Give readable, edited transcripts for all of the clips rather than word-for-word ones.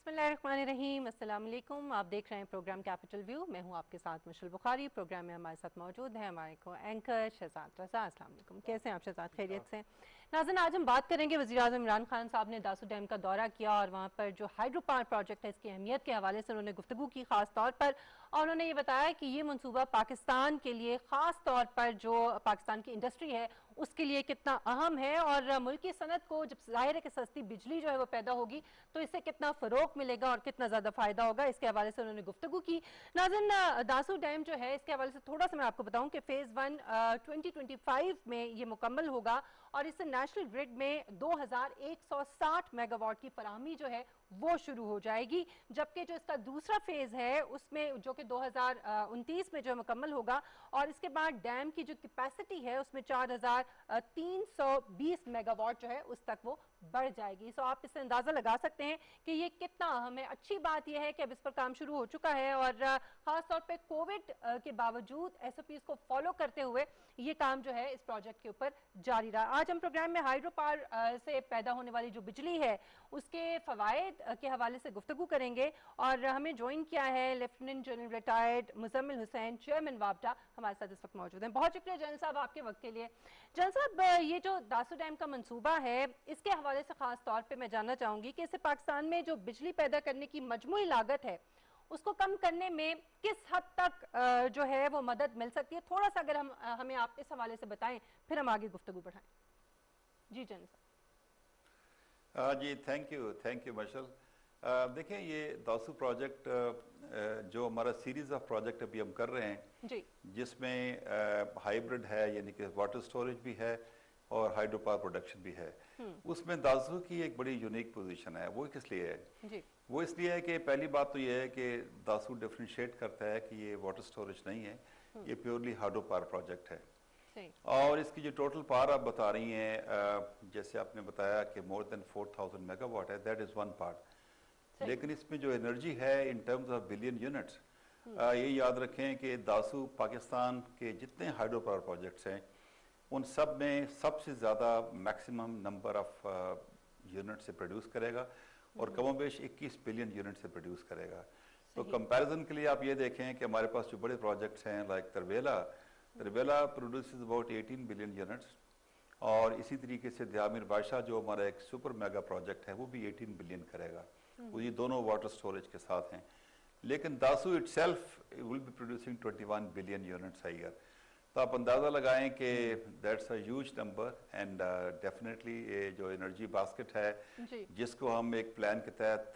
बिस्मिल्लाहिर्रहमानिर्रहीम, अस्सलाम वालेकुम। आप देख रहे हैं प्रोग्राम कैपिटल व्यू। मैं हूं आपके साथ मुशल बुखारी। प्रोग्राम में हमारे साथ मौजूद है हमारे को एंकर शहजाद रज़ा। अस्सलाम वालेकुम, कैसे हैं आप शहजाद? खैरियत से? नाज़रीन, आज हम बात करेंगे वज़ीर आज़म इमरान खान साहब ने दासू डैम का दौरा किया और वहाँ पर जो हाइड्रो पावर प्रोजेक्ट है इसकी अहमियत के हवाले से उन्होंने गुफ्तगू की ख़ास तौर पर, और उन्होंने ये बताया कि ये मनसूबा पाकिस्तान के लिए ख़ास तौर पर जो पाकिस्तान की इंडस्ट्री है उसके लिए कितना अहम है, और मुल्क की सनत को जब ज़ाहिर है कि सस्ती बिजली जो है वो पैदा होगी तो इससे कितना फ़रोग मिलेगा और कितना ज़्यादा फ़ायदा होगा, इसके हवाले से उन्होंने गुफ्तगू की। नाज़रीन, दासू डैम जो है इसके हवाले से थोड़ा सा मैं आपको बताऊं कि फ़ेज़ 1 2025 में ये मुकम्मल होगा और इससे नेशनल ग्रिड में 2160 मेगावाट की फराहमी जो है वो शुरू हो जाएगी, जबकि जो इसका दूसरा फेज है उसमें जो कि 2029 में जो मुकम्मल होगा, और इसके बाद डैम की जो कैपेसिटी है उसमें 4320 मेगावाट जो है उस तक वो बढ़ जाएगी। सो आप इससे अंदाजा लगा सकते हैं कि ये कितना अहम है। अच्छी बात यह है कि अब इस पर काम शुरू हो चुका है और खास तौर पे कोविड के बावजूद एसओपीज को फॉलो करते हुए ये काम जो है इस प्रोजेक्ट के ऊपर जारी रहा। आज हम प्रोग्राम में हाइड्रो पावर से पैदा होने वाली जो बिजली है उसके फवायद के हवाले से गुफ्तगू करेंगे, और हमें ज्वाइन किया है lieutenant general retired Muzammil Hussain, chairman वापडा, हमारे साथ इस वक्त मौजूद हैं। बहुत शुक्रिया जनरल साहब आपके वक्त के लिए। जनरल साहब, ये जो दासू डैम का मंसूबा है इसके हवाले से खास तौर पे मैं जानना चाहूंगी कि इससे पाकिस्तान में जो बिजली पैदा करने की मजमूई लागत है उसको कम करने में किस हद तक जो है वो मदद मिल सकती है। थोड़ा सा अगर हमें आप इस हवाले से बताएं, फिर हम आगे गुफ्तगू बढ़ाएं। जी जनरल साहब। जी थैंक यू मशल। देखें, ये दासू प्रोजेक्ट जो हमारा सीरीज ऑफ प्रोजेक्ट अभी हम कर रहे हैं जी जिसमें हाइब्रिड है, यानी कि वाटर स्टोरेज भी है और हाइड्रो पावर प्रोडक्शन भी है, उसमें दासू की एक बड़ी यूनिक पोजीशन है। वो किस लिए है? जी वो इसलिए है कि पहली बात तो ये है कि दासू डिफ्रेंशिएट करता है कि ये वाटर स्टोरेज नहीं है, ये प्योरली हाइड्रो पावर प्रोजेक्ट है। सही। और इसकी जो टोटल पावर आप बता रही हैं, जैसे आपने बताया कि मोर देन 4000 मेगावाट है, दैट इज वन पार्ट। लेकिन इसमें जो एनर्जी है in terms of billion units, ये याद रखें कि दासू पाकिस्तान के जितने हाइड्रो पावर प्रोजेक्ट्स हैं उन सब में सबसे ज़्यादा मैक्सिमम नंबर ऑफ यूनिट से प्रोड्यूस करेगा और कमोबेश 21 बिलियन यूनिट से प्रोड्यूस करेगा। तो कंपैरिजन के लिए आप ये देखें कि हमारे पास जो बड़े प्रोजेक्ट्स हैं like Tarbela produces about 18 billion units, और इसी तरीके से दियामिर बादशाह जो हमारा एक सुपर मेगा प्रोजेक्ट है वो भी 18 बिलियन करेगा। वो ये दोनों वाटर स्टोरेज के साथ हैं। लेकिन Dasu itself will be producing 21 billion units a year. तो आप अंदाज़ा लगाएं कि that's a huge number, and definitely ये जो एनर्जी बास्केट है जिसको हम एक प्लान के तहत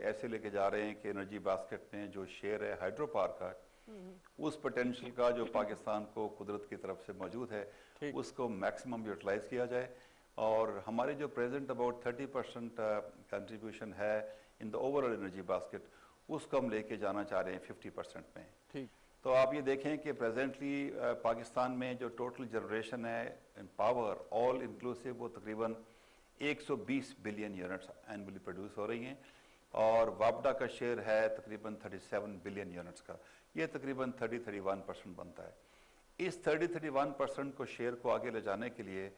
ऐसे लेके जा रहे हैं कि एनर्जी बास्केट में जो शेयर है हाइड्रो पावर का, उस पोटेंशियल का जो पाकिस्तान को कुदरत की तरफ से मौजूद है उसको मैक्सिमम यूटिलाइज किया जाए। और हमारे जो प्रेजेंट अबाउट 30% कंट्रीब्यूशन है in the overall energy basket, उसको हम लेके जाना चाह रहे हैं 50% में। ठीक। तो आप ये देखें कि प्रेजेंटली पाकिस्तान में जो टोटल जनरेशन है इन पावर ऑल इंक्लूसिव वो तकरीबन 120 बिलियन यूनिट्स एनुअली प्रोड्यूस हो रही हैं, और वापडा का शेयर है तकरीबन 37 बिलियन यूनिट्स का। ये तकरीबन 30-31% बनता है। इस 30-31% को शेयर को आगे ले जाने के लिए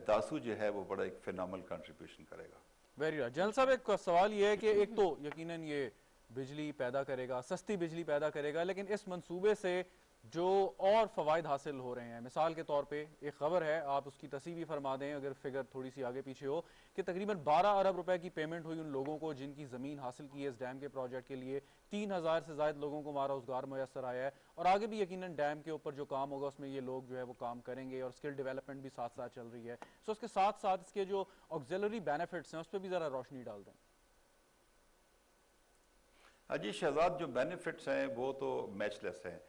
दासू जो है वो बड़ा एक फिनोमिनल कंट्रीब्यूशन करेगा। Very right. जनरल साहब, एक सवाल ये है कि एक तो यकीनन ये बिजली पैदा करेगा, सस्ती बिजली पैदा करेगा, लेकिन इस मंसूबे से जो और फवायद हासिल हो रहे हैं, मिसाल के तौर पे एक खबर है, आप उसकी तस्वीर भी फरमा दें अगर फिगर थोड़ी सी आगे पीछे हो, कि तकरीबन 12 अरब रुपए की पेमेंट हुई उन लोगों को जिनकी ज़मीन हासिल की है इस डैम के प्रोजेक्ट के लिए। 3000 से ज़ायद लोगों को हमारा रोजगार मैसर आया है, और आगे भी यकीनन डैम के ऊपर जो काम होगा उसमें ये लोग जो है वो काम करेंगे, और स्किल डेवलपमेंट भी साथ साथ चल रही है। सो उसके साथ साथ इसके जो ऑक्सिलरी बेनिफिट्स हैं उस पर भी ज़रा रोशनी डाल दें। अजी शहजाद, जो बेनिफिट्स हैं वो तो मैचलेस हैं।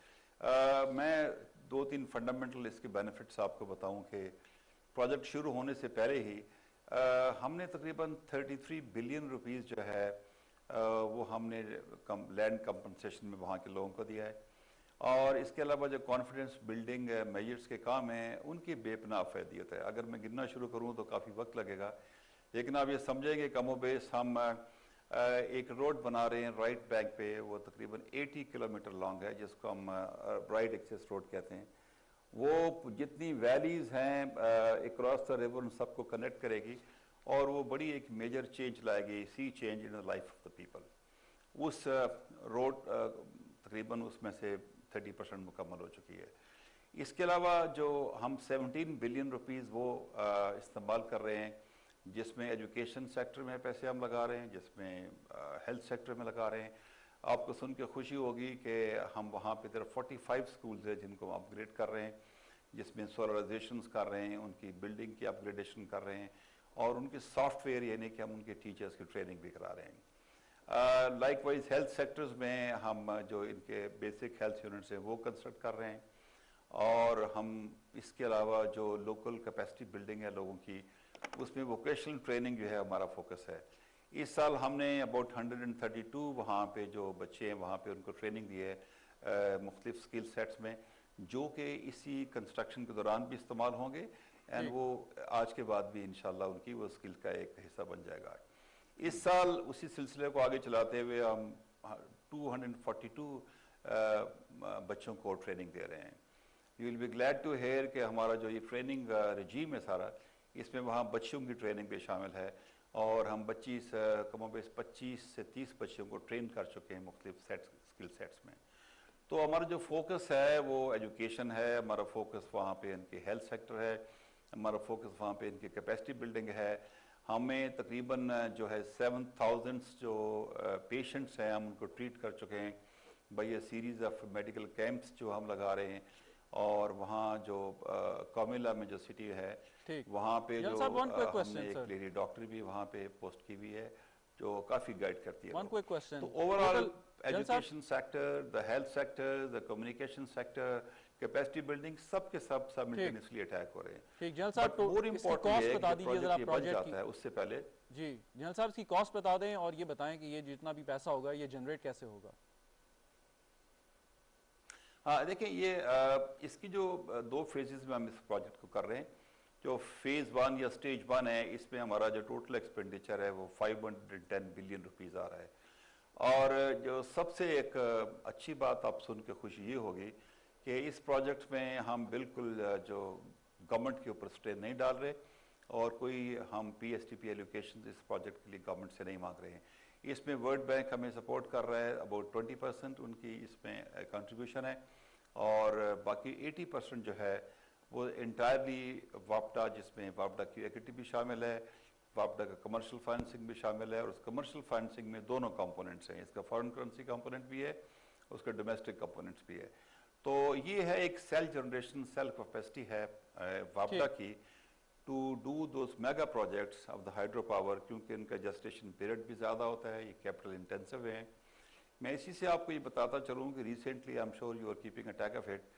मैं 2-3 फंडामेंटल इसके बेनिफिट्स आपको बताऊं कि प्रोजेक्ट शुरू होने से पहले ही हमने तकरीबन 33 बिलियन रुपीस जो है वो हमने लैंड कंपनसेशन में वहाँ के लोगों को दिया है, और इसके अलावा जो कॉन्फिडेंस बिल्डिंग मेजर्स के काम हैं उनकी बेपनाह फ़ैदियत है। अगर मैं गिनना शुरू करूँ तो काफ़ी वक्त लगेगा, लेकिन आप ये समझेंगे कमोबेश हम एक रोड बना रहे हैं राइट बैंक पे, वो तकरीबन 80 किलोमीटर लॉन्ग है जिसको हम राइट एक्सेस रोड कहते हैं। वो जितनी वैलीज हैं अक्रॉस द रिवर उन सबको कनेक्ट करेगी, और वो बड़ी एक मेजर चेंज लाएगी, sea change in the life of the people. उस रोड तकरीबन उसमें से 30% मुकम्मल हो चुकी है। इसके अलावा जो हम 17 बिलियन रुपीस वो इस्तेमाल कर रहे हैं, जिसमें एजुकेशन सेक्टर में पैसे हम लगा रहे हैं, जिसमें हेल्थ सेक्टर में लगा रहे हैं। आपको सुन के खुशी होगी कि हम वहाँ पे तरफ 45 स्कूल्स हैं जिनको हम अपग्रेड कर रहे हैं, जिसमें सोलराइजेशन कर रहे हैं, उनकी बिल्डिंग की अपग्रेडेशन कर रहे हैं और उनके सॉफ्टवेयर यानी कि हम उनके टीचर्स की ट्रेनिंग भी करा रहे हैं। लाइकवाइज हेल्थ सेक्टर्स में हम जो इनके बेसिक हेल्थ यूनिट्स हैं वो कंस्ट्रक्ट कर रहे हैं और हम इसके अलावा जो लोकल कैपेसिटी बिल्डिंग है लोगों की, उसमें वोकेशनल ट्रेनिंग जो है हमारा फोकस है। इस साल हमने अबाउट 132 वहाँ पे जो बच्चे हैं वहाँ पे उनको ट्रेनिंग दी है मुख्तलिफ स्किल सेट्स में, जो कि इसी कंस्ट्रक्शन के दौरान भी इस्तेमाल होंगे एंड वो आज के बाद भी इंशाल्लाह उनकी वो स्किल का एक हिस्सा बन जाएगा। इस साल उसी सिलसिले को आगे चलाते हुए हम 242 बच्चों को ट्रेनिंग दे रहे हैं। You will be glad to hear कि हमारा जो ये ट्रेनिंग रजीम है सारा, इसमें वहाँ बच्चों की ट्रेनिंग भी शामिल है और हम 25 से 30 बच्चों को ट्रेन कर चुके हैं मुख्तलिफ स्किल सेट्स में। तो हमारा जो फोकस है वो एजुकेशन है, हमारा फोकस वहाँ पे इनके हेल्थ सेक्टर है, हमारा फोकस वहाँ पे इनकी कैपेसिटी बिल्डिंग है। हमें तकरीबन जो है 7000 जो पेशेंट्स हैं हम उनको ट्रीट कर चुके हैं by A series of medical camps जो हम लगा रहे हैं। और वहाँ जो कोमिला में जो सिटी है वहाँ पे जो हमने एक लेडी डॉक्टर भी वहाँ पे पोस्ट की हुई है जो काफ़ी गाइड करती है। तो overall education sector, the health sector, the communication sector, capacity building सब के सब साइमल्टेनियसली अटैक हो रहे हैं। ठीक, जनरल साहब मोर इम्पोर्टेंट है कि प्रोजेक्ट ये बन जाता है उससे पहले। जी जनरल साहब, इसकी कॉस्ट बता दें और ये बताएं कि ये जितना भी पैसा होगा ये जनरेट कैसे होगा। हाँ देखिए, ये इसकी जो 2 फेजेस में हम इस प्रोजेक्ट को कर रहे हैं। जो फेज़ 1 या स्टेज 1 है, इसमें हमारा जो टोटल एक्सपेंडिचर है वो 510 बिलियन रुपीज़ आ रहा है। और जो सबसे एक अच्छी बात आप सुन के खुशी ये होगी कि इस प्रोजेक्ट में हम बिल्कुल जो गवर्नमेंट के ऊपर स्ट्रेन नहीं डाल रहे और कोई हम PSTP एलोकेशन इस प्रोजेक्ट के लिए गवर्नमेंट से नहीं मांग रहे हैं। इसमें वर्ल्ड बैंक हमें सपोर्ट कर रहा है, अबाउट 20% उनकी इसमें कंट्रीब्यूशन है और बाकी 80% जो है वो इंटायरली वापडा, जिसमें वापडा की इक्विटी भी शामिल है, वापडा का कमर्शियल फाइनेंसिंग भी शामिल है। और उस कमर्शियल फाइनेंसिंग में दोनों कंपोनेंट्स हैं, इसका फॉरेन करेंसी कंपोनेंट भी है, उसका डोमेस्टिक कंपोनेंट्स भी है। तो ये है एक सेल्फ जनरेशन, सेल्फ कैपेसिटी है वापडा की to do those mega projects of the hydro power, क्योंकि इनका जस्टेशन पीरियड भी ज़्यादा होता है, ये कैपिटल इंटेंसिव है। मैं इसी से आपको ये बताता चलूँ कि recently I am sure you are keeping a track of it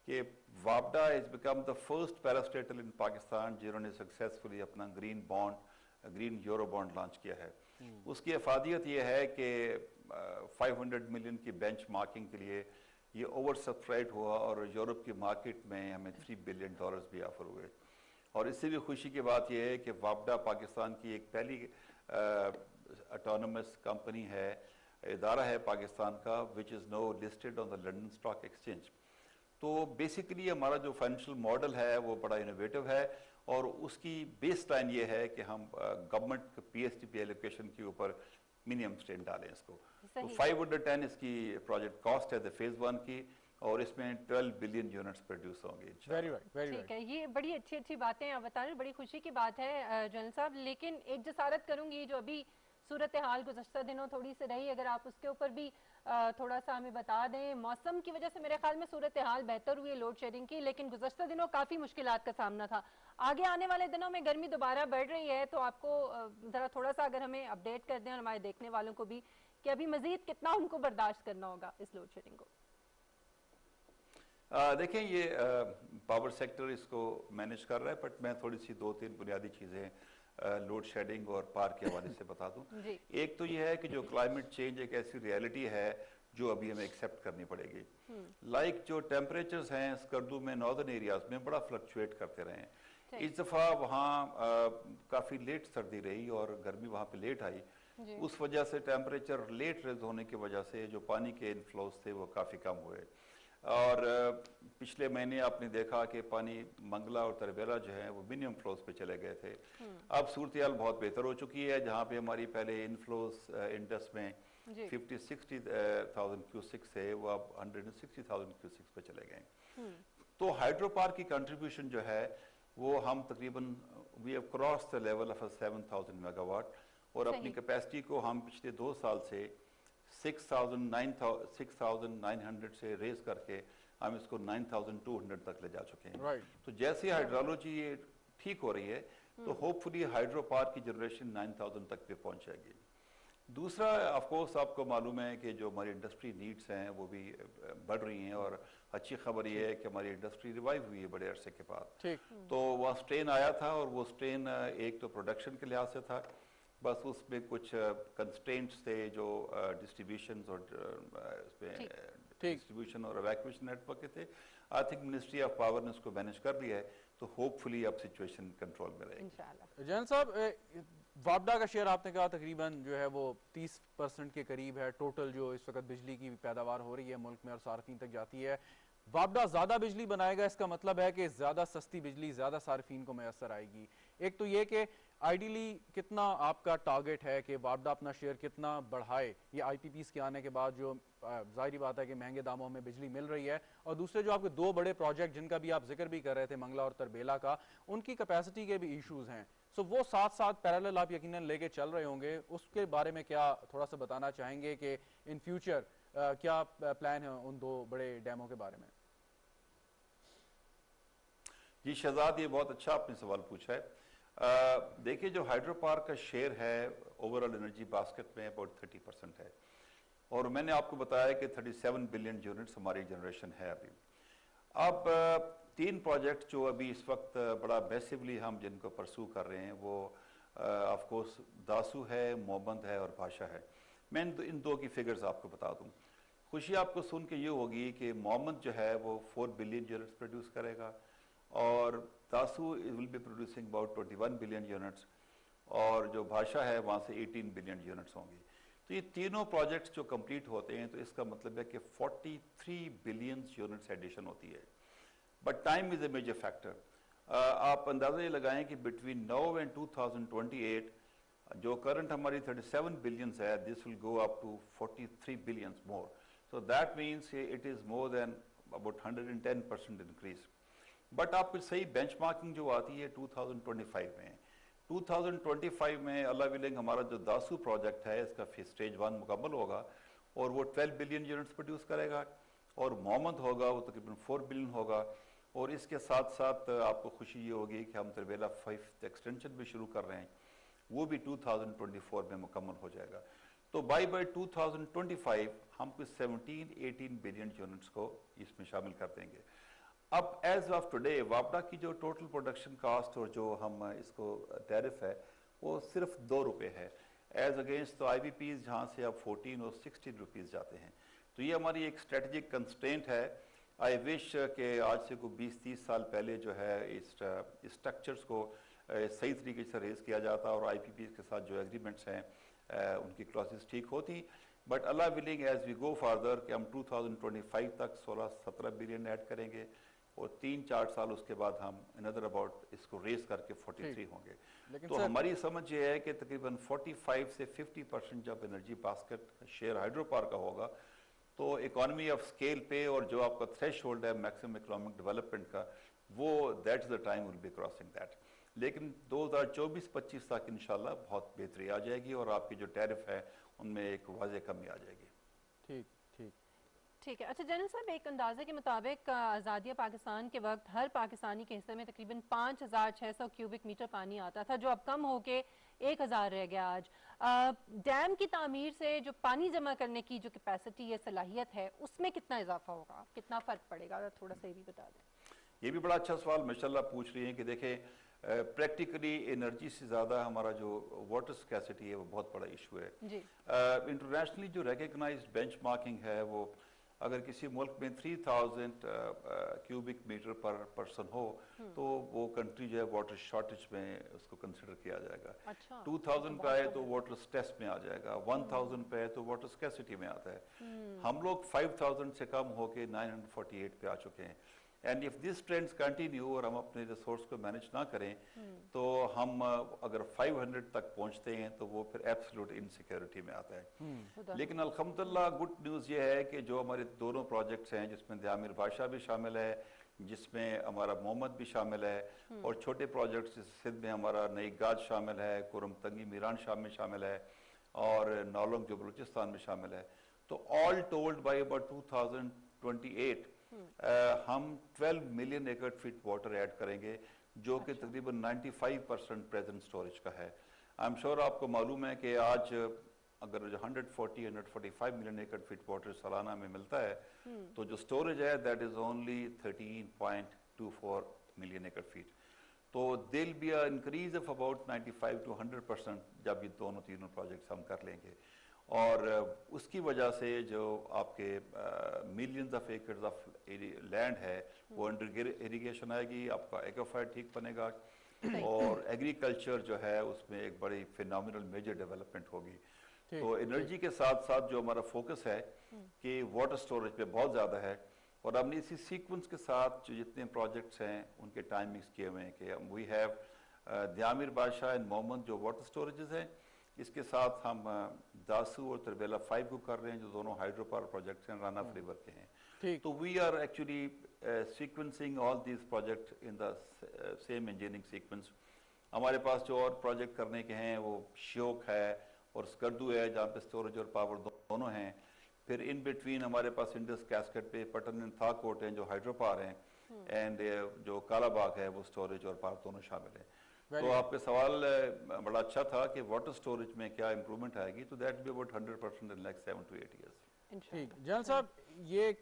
कि वापडा is become the first parastatal in Pakistan जिन्होंने सक्सेसफुली अपना ग्रीन यूरो बॉन्ड लॉन्च किया है। उसकी अफादियत ये है कि 500 मिलियन की बेंच मार्किंग के लिए ये ओवर सब्सक्राइब हुआ और यूरोप की मार्केट में हमें $3 बिलियन भी ऑफर हुए। और इससे भी खुशी की बात यह है कि वापडा पाकिस्तान की एक पहली ऑटोनमस कंपनी है, इदारा है पाकिस्तान का, which is no listed on the London Stock Exchange. तो बेसिकली हमारा जो फाइनेंशियल मॉडल है वो बड़ा इनोवेटिव है और उसकी बेस लाइन ये है कि हम गवर्नमेंट PSTP एलोकेशन के ऊपर मिनिमम स्ट्रेन डालें इसको। तो 510 इसकी प्रोजेक्ट कॉस्ट है फेज़ 1 की और इसमें 12 बिलियन यूनिट्स प्रोड्यूस होंगे। वेरी राइट, वेरी ठीक है, ये बड़ी अच्छी अच्छी बातें आप बता रहे हैं, बड़ी खुशी की बात है जनरल साहब। लेकिन एक जसारत करूंगी, जो अभी सूरत हाल गुज़श्ता दिनों थोड़ी सी रही, अगर आप उसके ऊपर भी थोड़ा सा हमें बता दें। मौसम की वजह से मेरे ख्याल में सूरत हाल बेहतर हुई है लोड शेडिंग की, लेकिन गुज़श्ता दिनों काफ़ी मुश्किलात का सामना था। आगे आने वाले दिनों में गर्मी दोबारा बढ़ रही है, तो आपको ज़रा थोड़ा सा अगर हमें अपडेट कर दें और हमारे देखने वालों को भी कि अभी मज़ीद कितना उनको बर्दाश्त करना होगा इस लोड शेडिंग को। देखें, ये पावर सेक्टर इसको मैनेज कर रहा है, बट मैं थोड़ी सी 2-3 बुनियादी चीज़ें लोड शेडिंग और पार के हवाले से बता दूं। एक तो ये है कि जो क्लाइमेट चेंज एक ऐसी रियलिटी है जो अभी हमें एक्सेप्ट करनी पड़ेगी। लाइक जो टेम्परेचर्स हैं स्कर्दू में, नॉर्दर्न एरियाज में बड़ा फ्लक्चुएट करते रहे हैं। इस दफ़ा वहाँ काफ़ी लेट सर्दी रही और गर्मी वहाँ पे लेट आई, उस वजह से टेम्परेचर लेट रेज होने की वजह से जो पानी के इनफ्लोज थे वो काफ़ी कम हुए। और पिछले महीने आपने देखा कि पानी मंगला और तरबेला जो है वो मिनिमम फ्लोज पे चले गए थे। अब सूरत हाल बहुत बेहतर हो चुकी है, जहाँ पे हमारी पहले इनफ्लोज इंडस में 50-60,000 क्यूसिक्स थे, वो अब 160,000 क्यूसिक्स पे चले गए। तो हाइड्रो पावर की कंट्रीब्यूशन जो है वो हम तकरीबन we have cross the level of 7,000 megawatt, और अपनी कैपेसिटी को हम पिछले 2 साल से 6,900 से रेज करके हम इसको 9,200 तक ले जा चुके हैं। तो जैसे हाइड्रोलॉजी ये ठीक हो रही है तो होपफुली हाइड्रो पावर की जनरेशन 9,000 तक पे पहुंच जाएगी। दूसरा, ऑफ कोर्स आपको मालूम है कि जो हमारी इंडस्ट्री नीड्स हैं वो भी बढ़ रही हैं, और अच्छी खबर ये है कि हमारी इंडस्ट्री रिवाइव हुई है बड़े अरसे के बाद। तो वहाँ स्ट्रेन आया था, और वो स्ट्रेन एक तो प्रोडक्शन के लिहाज से था, बस उसमें कुछ कंस्ट्रेंट्स थे जो डिस्ट्रीब्यूशन और डिस्ट्रीब्यूशन और एवैक्यूएशन नेटवर्क के थे। I think ministry of power ने उसको मैनेज कर लिया है, तो होपफुली अब सिचुएशन कंट्रोल में रहेगी। जैन साहब, वापडा का शेयर आपने कहा तकरीबन जो है वो 30% के करीब है टोटल जो इस वक्त बिजली की पैदावार हो रही है मुल्क में और सार्फिन तक जाती है। वापडा ज्यादा बिजली बनाएगा, इसका मतलब है कि ज्यादा सस्ती बिजली ज्यादा सार्फिन को मैसर आएगी। एक तो ये कि आइडियली कितना आपका टारगेट है कि वापडा अपना शेयर कितना बढ़ाए ये आईपीपीस के आने के बाद, जो जाहिर बात है कि महंगे दामों में बिजली मिल रही है, और दूसरे जो आपके 2 बड़े प्रोजेक्ट जिनका भी आप जिक्र भी कर रहे थे, मंगला और तरबेला का, उनकी कैपेसिटी के भी इश्यूज हैं। सो वो साथ साथ पैरेलल आप यकीनन लेके चल रहे होंगे, उसके बारे में क्या थोड़ा सा बताना चाहेंगे कि इन फ्यूचर क्या प्लान है उन 2 बड़े डैमों के बारे में? जी शहजाद, ये बहुत अच्छा आपने सवाल पूछा है। देखिए, जो हाइड्रो पावर का शेयर है ओवरऑल एनर्जी बास्केट में अबाउट 30% है, और मैंने आपको बताया कि 37 बिलियन यूनिट्स हमारी जनरेशन है अभी। अब 3 प्रोजेक्ट जो अभी इस वक्त बड़ा मैसिवली हम जिनको परसू कर रहे हैं वो ऑफ कोर्स दासू है, मोहम्मद है और भाषा है। मैं इन 2 की फिगर्स आपको बता दूं। खुशी आपको सुन के ये होगी कि मोहम्मद जो है वो 4 बिलियन यूनिट्स प्रोड्यूस करेगा, और Dasu will be producing about 21 billion units, और जो भाषा है वहाँ से 18 बिलियन यूनिट्स होंगी। तो ये तीनों प्रोजेक्ट्स जो कंप्लीट होते हैं तो इसका मतलब है कि 43 बिलियन यूनिट्स एडिशन होती है। But time is a major factor. आप अंदाजा ये लगाएं कि बिटवीन नाउ एंड 2028 जो करंट हमारी 37 बिलियंस है, this will go up to 43 billions more. So that means it is more than about 110% increase. But आपको सही बेंचमार्किंग जो आती है 2025 में, 2025 में अल्लाह विलिंग हमारा जो दासू प्रोजेक्ट है इसका स्टेज 1 मुकम्मल होगा, और वो 12 बिलियन यूनिट्स प्रोड्यूस करेगा, और मोहम्मद होगा वो तकरीबन 4 बिलियन होगा। और इसके साथ साथ आपको खुशी ये होगी कि हम तरबेला 5 एक्सटेंशन भी शुरू कर रहे हैं, वो भी 2024 में मुकम्मल हो जाएगा। तो बाय 2025 हम कुछ 17-18 बिलियन यूनिट्स को इसमें शामिल कर देंगे। अब एज ऑफ टुडे वापडा की जो टोटल प्रोडक्शन कास्ट और जो हम इसको टैरिफ है वो सिर्फ 2 रुपये है, एज अगेंस्ट तो IPPs जहाँ से अब 14 और 16 रुपीज़ जाते हैं। तो ये हमारी एक स्ट्रेटजिक कंस्ट्रेंट है। आई विश कि आज से कोई 20-30 साल पहले जो है इस स्ट्रक्चर्स को सही तरीके से रेज किया जाता, और IPPs के साथ जो एग्रीमेंट्स हैं उनकी क्लॉसेस ठीक होती। बट अल्लाह willing as we go farther कि हम 2025 तक 16-17 बिलियन ऐड करेंगे, और 3-4 साल उसके बाद हम अनदर अबाउट इसको रेस करके 43 होंगे। तो हमारी समझ ये है कि तकरीबन 45 से 50% जब energy basket share hydro power का होगा तो इकोनॉमी ऑफ स्केल पे, और जो आपका थ्रेश होल्ड है मैक्सिमम इकोनॉमिक डेवलपमेंट का, वो that is the time will be crossing that. लेकिन 2024-25 तक इंशाल्लाह बहुत बेहतरी आ जाएगी, और आपकी जो टैरिफ है उनमें एक वाज़ेह कमी आ जाएगी। ठीक है। अच्छा जनरल साहब, एक अंदाजे के मुताबिक आज़ादिया पाकिस्तान के वक्त हर पाकिस्तानी के हिस्से में तकरीबन 5,600 क्यूबिक मीटर पानी आता था, जो अब कम होके 1,000 रह गया आज। डैम की तामीर से जो पानी जमा करने की जो कैपेसिटी है, सलाहियत है, उसमें कितना इजाफा होगा, कितना फ़र्क पड़ेगा, थोड़ा सा ये भी बता दें। ये भी बड़ा अच्छा सवाल माशाल्लाह पूछ रही हैं कि देखें प्रैक्टिकली एनर्जी से ज़्यादा हमारा जो वाटर स्कैसिटी है वो बहुत बड़ा इशू है। इंटरनेशनली जो रिकग्नाइज्ड बेंचमार्किंग है वो अगर किसी मुल्क में 3000 क्यूबिक मीटर पर पर्सन हो तो वो कंट्री जो है वाटर शॉर्टेज में उसको कंसिडर किया जाएगा। अच्छा, 2000 पे आए तो वाटर स्ट्रेस में आ जाएगा, 1000 पे आए तो वाटर स्कैसिटी में आता है। हम लोग 5000 से कम होके 948 पे आ चुके हैं। And if this trends continue और हम अपने रिसोर्स को मैनेज ना करें तो हम अगर 500 तक पहुंचते हैं तो वो फिर एब्सोल्यूट इनसिक्योरिटी में आता है। लेकिन अल्हम्दुलिल्लाह गुड न्यूज़ ये है कि जो हमारे दोनों प्रोजेक्ट्स हैं जिसमें द्यामिर बादशाह भी शामिल है, जिसमें हमारा मोहम्मद भी शामिल है, और छोटे प्रोजेक्ट्स सिंध में हमारा नई गाज शामिल है, कुरम तंगी मीरान में शामिल है, और नौलंग जो बलूचिस्तान में शामिल है। तो ऑल टोल्ड बाय अबाउट 2028 हम 12 million acre feet water add करेंगे, जो कि तकरीबन 95% प्रेजेंट स्टोरेज का है। आई एम श्योर आपको मालूम है कि आज अगर 145 मिलियन एकड़ फीट वाटर सालाना में मिलता है तो जो स्टोरेज है that is only 13.24 million acre feet. तो देल be a increase of about 95 to 100% जब ये दोनों तीनों प्रोजेक्ट्स हम कर लेंगे। और उसकी वजह से जो आपके millions of acres of land है वो अंडर इरिगेशन आएगी, आपका एक्वाफायर ठीक बनेगा, और एग्रीकल्चर जो है उसमें एक बड़ी फिनोमिनल मेजर डेवलपमेंट होगी। तो एनर्जी के साथ साथ जो हमारा फोकस है कि वाटर स्टोरेज पे बहुत ज़्यादा है, और हमने इसी सीक्वेंस के साथ जो जितने प्रोजेक्ट्स हैं उनके टाइमिंग्स किए हुए हैं कि वी हैव द्यामिर बादशाह एंड मोहम्मद जो वाटर स्टोरेजेस हैं, इसके साथ हम दासू और तरबेला 5 को कर रहे हैं जो दोनों हाइड्रो पावर प्रोजेक्ट्स हैं, रन ऑफ रिवर के हैं। तो we are actually sequencing all these project in the same engineering sequence. हमारे पास जो और प्रोजेक्ट करने के हैं वो श्योक है और स्कर्दू है जहाँ पे स्टोरेज और पावर दोनों हैं। फिर इन बिटवीन हमारे पास इंडस कैस्केट पे पटन एंड थाकोट हैं जो हाइड्रो पावर हैं, एंड जो कालाबाग है वो स्टोरेज और पावर दोनों शामिल हैं। तो आपका सवाल बड़ा अच्छा था कि वाटर स्टोरेज में क्या इंप्रूवमेंट आएगी, तो that be about 100% in like 7 to 8 years। ठीक जनरल साहब, ये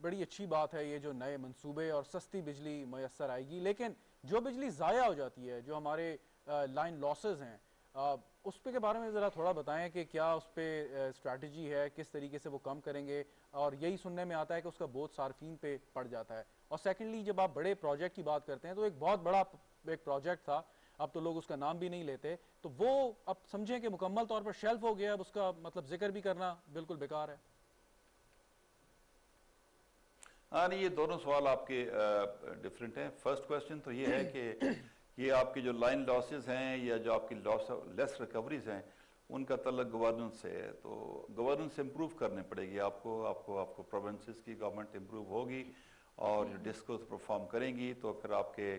बड़ी अच्छी बात है ये जो नए मंसूबे और सस्ती बिजली मैसर आएगी, लेकिन जो बिजली ज़ाया हो जाती है, जो हमारे लाइन लॉसेज हैं, उस पे के बारे में ज़रा थोड़ा बताएं कि क्या उस पर स्ट्रैटेजी है, किस तरीके से वो कम करेंगे। और यही सुनने में आता है कि उसका बोझ सार्फिन पे पड़ जाता है। और सेकेंडली जब आप बड़े प्रोजेक्ट की बात करते हैं तो एक बहुत बड़ा एक प्रोजेक्ट था, अब तो लोग उसका नाम भी नहीं लेते, तो वो अब समझें कि मुकम्मल तौर पर शेल्फ हो गया, अब उसका मतलब जिक्र भी करना बिल्कुल बेकार है। हाँ नहीं, ये दोनों सवाल आपके डिफरेंट हैं। फर्स्ट क्वेश्चन तो ये है कि ये आपकी जो लाइन लॉसेस हैं या जो आपकी लेस रिकवरीज हैं उनका तल्लक गवर्नेंस से है। तो गवर्नेंस इम्प्रूव करनी पड़ेगी आपको आपको आपको प्रोविंसेस की गवर्नमेंट इम्प्रूव होगी और जो डिस्कोस परफॉर्म करेंगी तो फिर आपके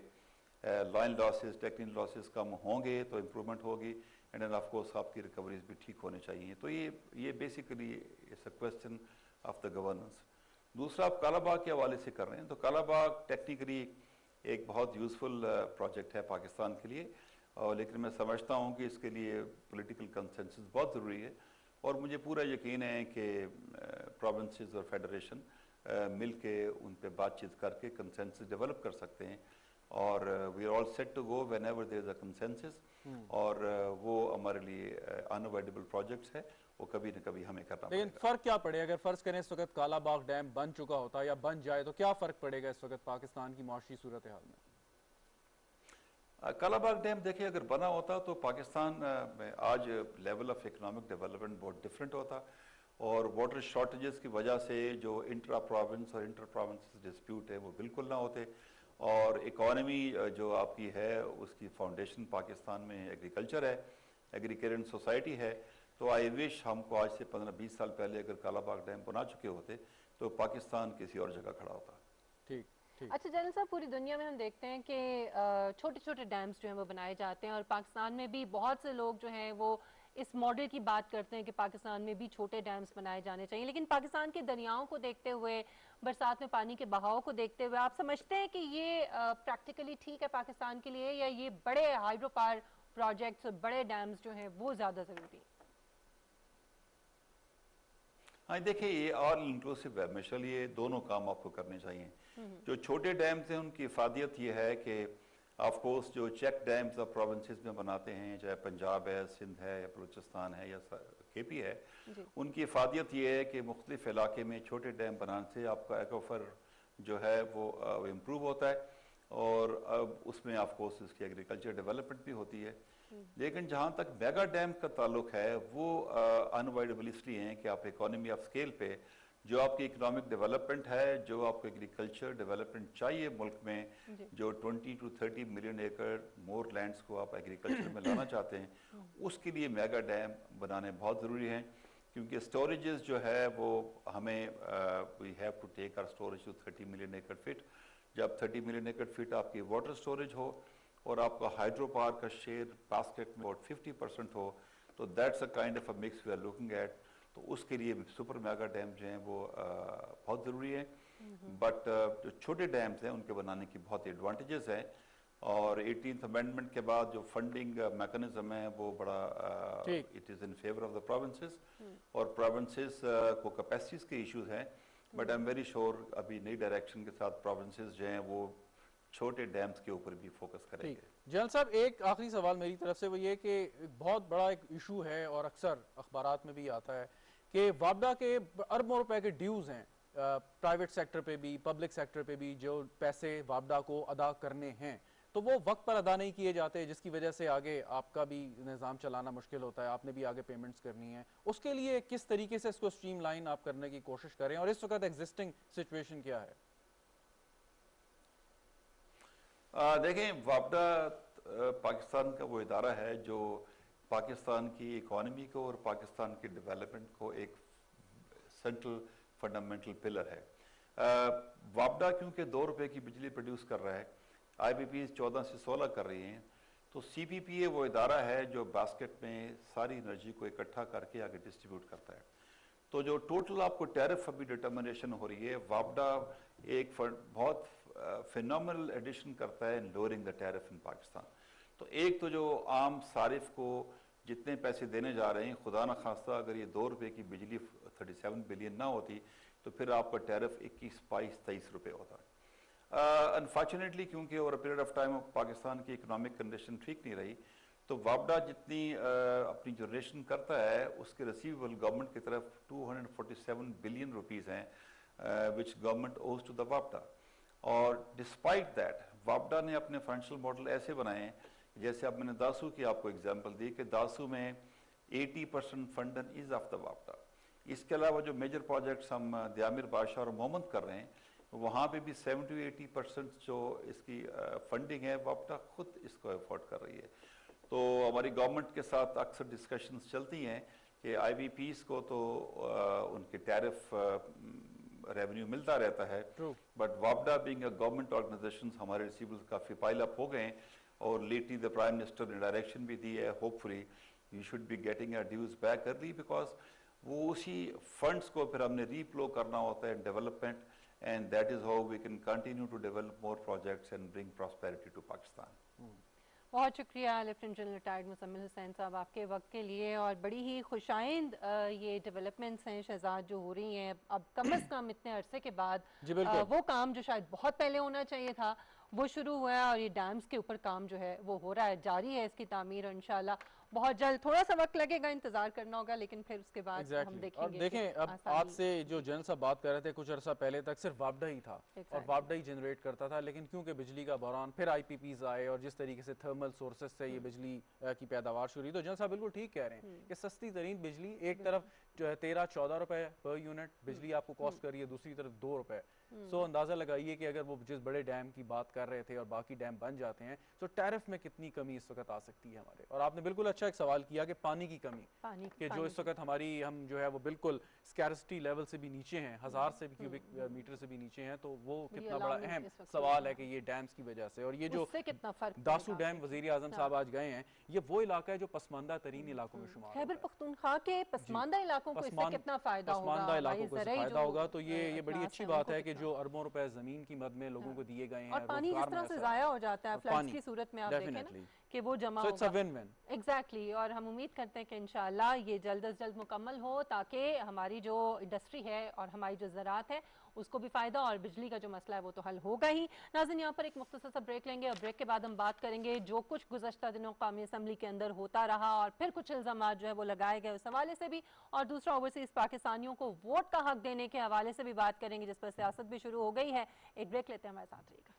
लाइन लॉसेस टेक्निकल लॉसेस कम होंगे तो इम्प्रूवमेंट होगी, एंड देन ऑफ कोर्स आपकी रिकवरीज भी ठीक होनी चाहिए। तो ये basically it's a question of the governance. दूसरा आप कालाबाग के हवाले से कर रहे हैं, तो कालाबाग टेक्निकली एक बहुत यूज़फुल प्रोजेक्ट है पाकिस्तान के लिए, और लेकिन मैं समझता हूँ कि इसके लिए पॉलिटिकल कंसेंसस बहुत ज़रूरी है, और मुझे पूरा यकीन है कि प्रोविंसेस और फेडरेशन मिल के उन पर बातचीत करके कंसेंसस डेवलप कर सकते हैं, और we are all set to go whenever there is a consensus. और वो हमारे लिए अनअवॉइडेबल प्रोजेक्ट्स है, वो कभी न कभी हमें करना लेकिन पड़ेगा। फ़र्क क्या पड़े अगर फ़र्ज़ करें इस वक्त कालाबाग डैम बन चुका होता या बन जाए, तो क्या फ़र्क पड़ेगा इस वक्त पाकिस्तान की माशी सूरत हाल में? कालाबाग डैम देखिए अगर बना होता तो पाकिस्तान में आज लेवल ऑफ इकोनॉमिक डेवलपमेंट बहुत डिफरेंट होता, और वाटर शॉर्टेजेस की वजह से जो इंट्रा प्रोविंस और इंटर प्रोविंस डिस्प्यूट है वो बिल्कुल ना होते, और इकॉनमी जो आपकी है उसकी फाउंडेशन पाकिस्तान में एग्रीकल्चर है, एग्रीकल्चर सोसाइटी है। तो आई विश हमको आज से 15-20 साल पहले अगर कालाबाग डैम बना चुके होते तो पाकिस्तान किसी और जगह खड़ा होता। ठीक ठीक। अच्छा जनरल साहब, पूरी दुनिया में हम देखते हैं कि छोटे छोटे डैम्स जो हैं वो बनाए जाते हैं, और पाकिस्तान में भी बहुत से लोग जो हैं वो इस मॉडल की बात करते हैं कि पाकिस्तान में भी छोटे डैम्स बनाए जाने चाहिए। लेकिन पाकिस्तान के दरियाओं को देखते हुए, बरसात में पानी के बहाव को देखते हुए, आप समझते हैं कि ये प्रैक्टिकली ठीक है पाकिस्तान के लिए, या ये बड़े हाइड्रो पावर प्रोजेक्ट्स और बड़े डैम्स जो हैं वो ज़्यादा ज़रूरी हैं? हाँ देखिए, ये ऑल इंक्लूसिव है, मिशल ये दोनों काम आपको करने चाहिए। जो छोटे डैम्स हैं उनकी इफादियत ये है कि ऑफ कोर्स जो चेक डैम्स अब प्रोविंसेस में बनाते हैं, चाहे पंजाब है, सिंध है, या बलूचिस्तान है, या केपी है, उनकी इफादियत ये है कि मुख्तलिफ इलाके में छोटे डैम बनाने से आपका एक्वाफर जो है वो इम्प्रूव होता है, और अब उसमें ऑफ कोर्स इसकी एग्रीकल्चर डेवलपमेंट भी होती है। लेकिन जहाँ तक मेगा डैम का ताल्लुक है, वो अनअवॉइडेबल इसलिए हैं कि आप इकोनॉमी ऑफ स्केल पे जो आपकी इकोनॉमिक डेवलपमेंट है, जो आपको एग्रीकल्चर डेवलपमेंट चाहिए मुल्क में, जो 20 to 30 मिलियन एकड़ मोर लैंड्स को आप एग्रीकल्चर में लाना चाहते हैं, उसके लिए मेगा डैम बनाने बहुत ज़रूरी हैं, क्योंकि स्टोरेजेस जो है वो हमें we have to take our storage to 30 million acre feet. जब 30 मिलियन एकड़ फीट आपकी वाटर स्टोरेज हो और आपका हाइड्रो पावर का शेयर बास्केट में अबाउट 50% हो, तो that's a kind of a mix we are looking at. तो उसके लिए सुपर मेगा डैम जो हैं वो बहुत ज़रूरी है। बट जो छोटे डैम्स हैं उनके बनाने की बहुत एडवांटेजेस हैं, और 18th अमेंडमेंट के बाद जो फंडिंग मैकेनिज्म है वो बड़ा it is in favour of the provinces, और प्रोविंसेस को कैपेसिटीज के इश्यूज हैं, but I am very sure अभी नई डायरेक्शन के साथ प्रोविंसेस जो हैं वो छोटे डैम्स के ऊपर भी फोकस करेंगे। जनरल साहब, एक आखिरी सवाल मेरी तरफ से वो ये कि बहुत बड़ा एक इशू है और अक्सर अखबारात में भी आता है कि वापडा के अरबों रुपए के ड्यूज हैं प्राइवेट सेक्टर पे भी, पब्लिक सेक्टर पे भी, जो पैसे वापडा को अदा करने हैं, तो वो वक्त पर अदा नहीं किए जाते, जिसकी वजह से आगे आपका भी निज़ाम चलाना मुश्किल होता है, आपने भी आगे पेमेंट्स करनी है। उसके लिए किस तरीके से इसको स्ट्रीमलाइन आप करने की कोशिश करें, और इस वक्त एग्जिस्टिंग सिचुएशन क्या है? देखें, वापडा पाकिस्तान का वो इदारा है जो पाकिस्तान की इकोनॉमी को और पाकिस्तान की डेवलपमेंट को एक सेंट्रल फंडामेंटल पिलर है। वापडा क्योंकि 2 रुपए की बिजली प्रोड्यूस कर रहा है, IPP 14 से 16 कर रही हैं, तो CPPA वो इदारा है जो बास्केट में सारी एनर्जी को इकट्ठा करके आगे डिस्ट्रीब्यूट करता है। तो जो टोटल आपको टैरिफ अभी डिटर्मिनेशन हो रही है, वापडा एक बहुत फिनोमिनल एडिशन करता है इन लोअरिंग द टैरिफ इन पाकिस्तान। तो एक तो जो आम सारिफ को जितने पैसे देने जा रहे हैं, खुदा न खास्ता अगर ये 2 रुपए की बिजली 37 बिलियन ना होती तो फिर आपका टैरिफ 21, 22, 23 रुपए होता। अनफॉर्चुनेटली क्योंकि over a period of time Pakistan की इकोनॉमिक कंडीशन ठीक नहीं रही, तो वापडा जितनी अपनी जनरेशन करता है उसके रिसीवेबल गवर्नमेंट की तरफ 247 बिलियन रुपीज़ हैं विच गवर्नमेंट ओज टू द वापडा। और डिस्पाइट दैट वापडा ने अपने फाइनेंशियल मॉडल ऐसे बनाए हैं, जैसे अब मैंने दासू की आपको एग्जांपल दी कि दासू में 80% फंडन इज ऑफ द वापडा। इसके अलावा जो मेजर प्रोजेक्ट्स हम दियामिर बादशाह और मोहम्मद कर रहे हैं, वहाँ पे भी 70-80% जो इसकी फंडिंग है वापडा खुद इसको अफोर्ड कर रही है। तो हमारी गवर्नमेंट के साथ अक्सर डिस्कशंस चलती हैं कि IBPs को तो उनके टैरिफ रेवेन्यू मिलता रहता है, बट वापडा बीइंग अ गवर्नमेंट ऑर्गेनाइजेशन हमारे रिसीवेबल्स काफ़ी पाइल अप हो गए हैं, और लेटली द प्राइम मिनिस्टर ने डायरेक्शन भी दी है, hopefully you should be getting our dues back early, because वो उसी फंड्स को फिर हमने रीप्लो करना होता है development, and that is how we can continue to develop more projects and bring prosperity to Pakistan. बहुत शुक्रिया lieutenant general retired Muzammil Hussain साहब आपके वक्त के लिए, और बड़ी ही खुशाइंद ये डेवलपमेंट्स हैं शहजाद जो हो रही हैं अब कम से कम इतने अरसे के बाद। वो काम जो शायद बहुत पहले होना चाहिए था वो शुरू हुआ है, और ये डैम्स के ऊपर काम जो है वो हो रहा है, जारी है इसकी तामीर, और इंशाल्लाह बहुत जल्द, थोड़ा सा वक्त लगेगा, इंतजार करना होगा, लेकिन फिर उसके बाद हम देखेंगे। और देखें, अब आज से जो जनरल साहब बात कर रहे थे, कुछ अर्सा पहले तक सिर्फ वापडा ही था और वापडा ही जनरेट करता था, लेकिन क्योंकि बिजली का बहरान, फिर IPPs आए और जिस तरीके से थर्मल सोर्सेज से ये बिजली की पैदावार शुरू हुई, तो जनरल साहब बिल्कुल ठीक कह रहे हैं कि सस्ती तरीन बिजली एक तरफ 13-14 रुपए पर यूनिट बिजली आपको कॉस्ट कर रही है, दूसरी तरफ 2 रुपए। सो अंदाजा लगाइए कि अगर वो जिस बड़े डैम की बात कर रहे थे और बाकी डैम बन जाते हैं, तो टैरिफ में कितनी कमी इस वक्त आ सकती है हमारे। और आपने बिल्कुल अच्छा एक सवाल किया कि पानी की कमी, कि जो इस वक्त हमारी हम जो है वो बिल्कुल स्कैरसिटी लेवल से भी नीचे हैं, 1000 से भी क्यूबिक मीटर से भी नीचे हैं, तो वो कितना बड़ा अहम सवाल है कि ये डैम्स की वजह से। और ये जो दासू डैम वजीर आजम साहब आज गए हैं, ये वो इलाका है जो पसमानदा तरीन इलाकों में शुमार है। खैबर पख्तूनख्वा के पसमानदा इलाकों को इससे कितना फायदा होगा, पसमानदा इलाकों को फायदा होगा, तो ये बड़ी अच्छी बात है कि जो अरबों रुपए जमीन की मद में लोगों को दिए गए हैं, और पानी जिस तरह से जाया हो जाता है फ्लड्स की सूरत में, आप देखें ना कि वो जमा होगा। So it's a win-win. Exactly. Exactly और हम उम्मीद करते हैं कि इंशाल्लाह ये जल्द अज जल्द मुकम्मल हो ताकि हमारी जो इंडस्ट्री है और हमारी जो ज़राअत है उसको भी फ़ायदा और बिजली का जो मसला है वो तो हल होगा ही। नाज़रीन, यहाँ पर एक मुख्तसर सा ब्रेक लेंगे और ब्रेक के बाद हम बात करेंगे जो कुछ गुज़श्ता दिनों कौमी असम्बली के अंदर होता रहा और फिर कुछ इल्ज़ामात जो है वो लगाए गए उस हवाले से भी, और दूसरा ओवरसीज़ पाकिस्तानियों को वोट का हक देने के हवाले से भी बात करेंगे जिस पर सियासत भी शुरू हो गई है। एक ब्रेक लेते हैं, हमारे साथ रहिएगा।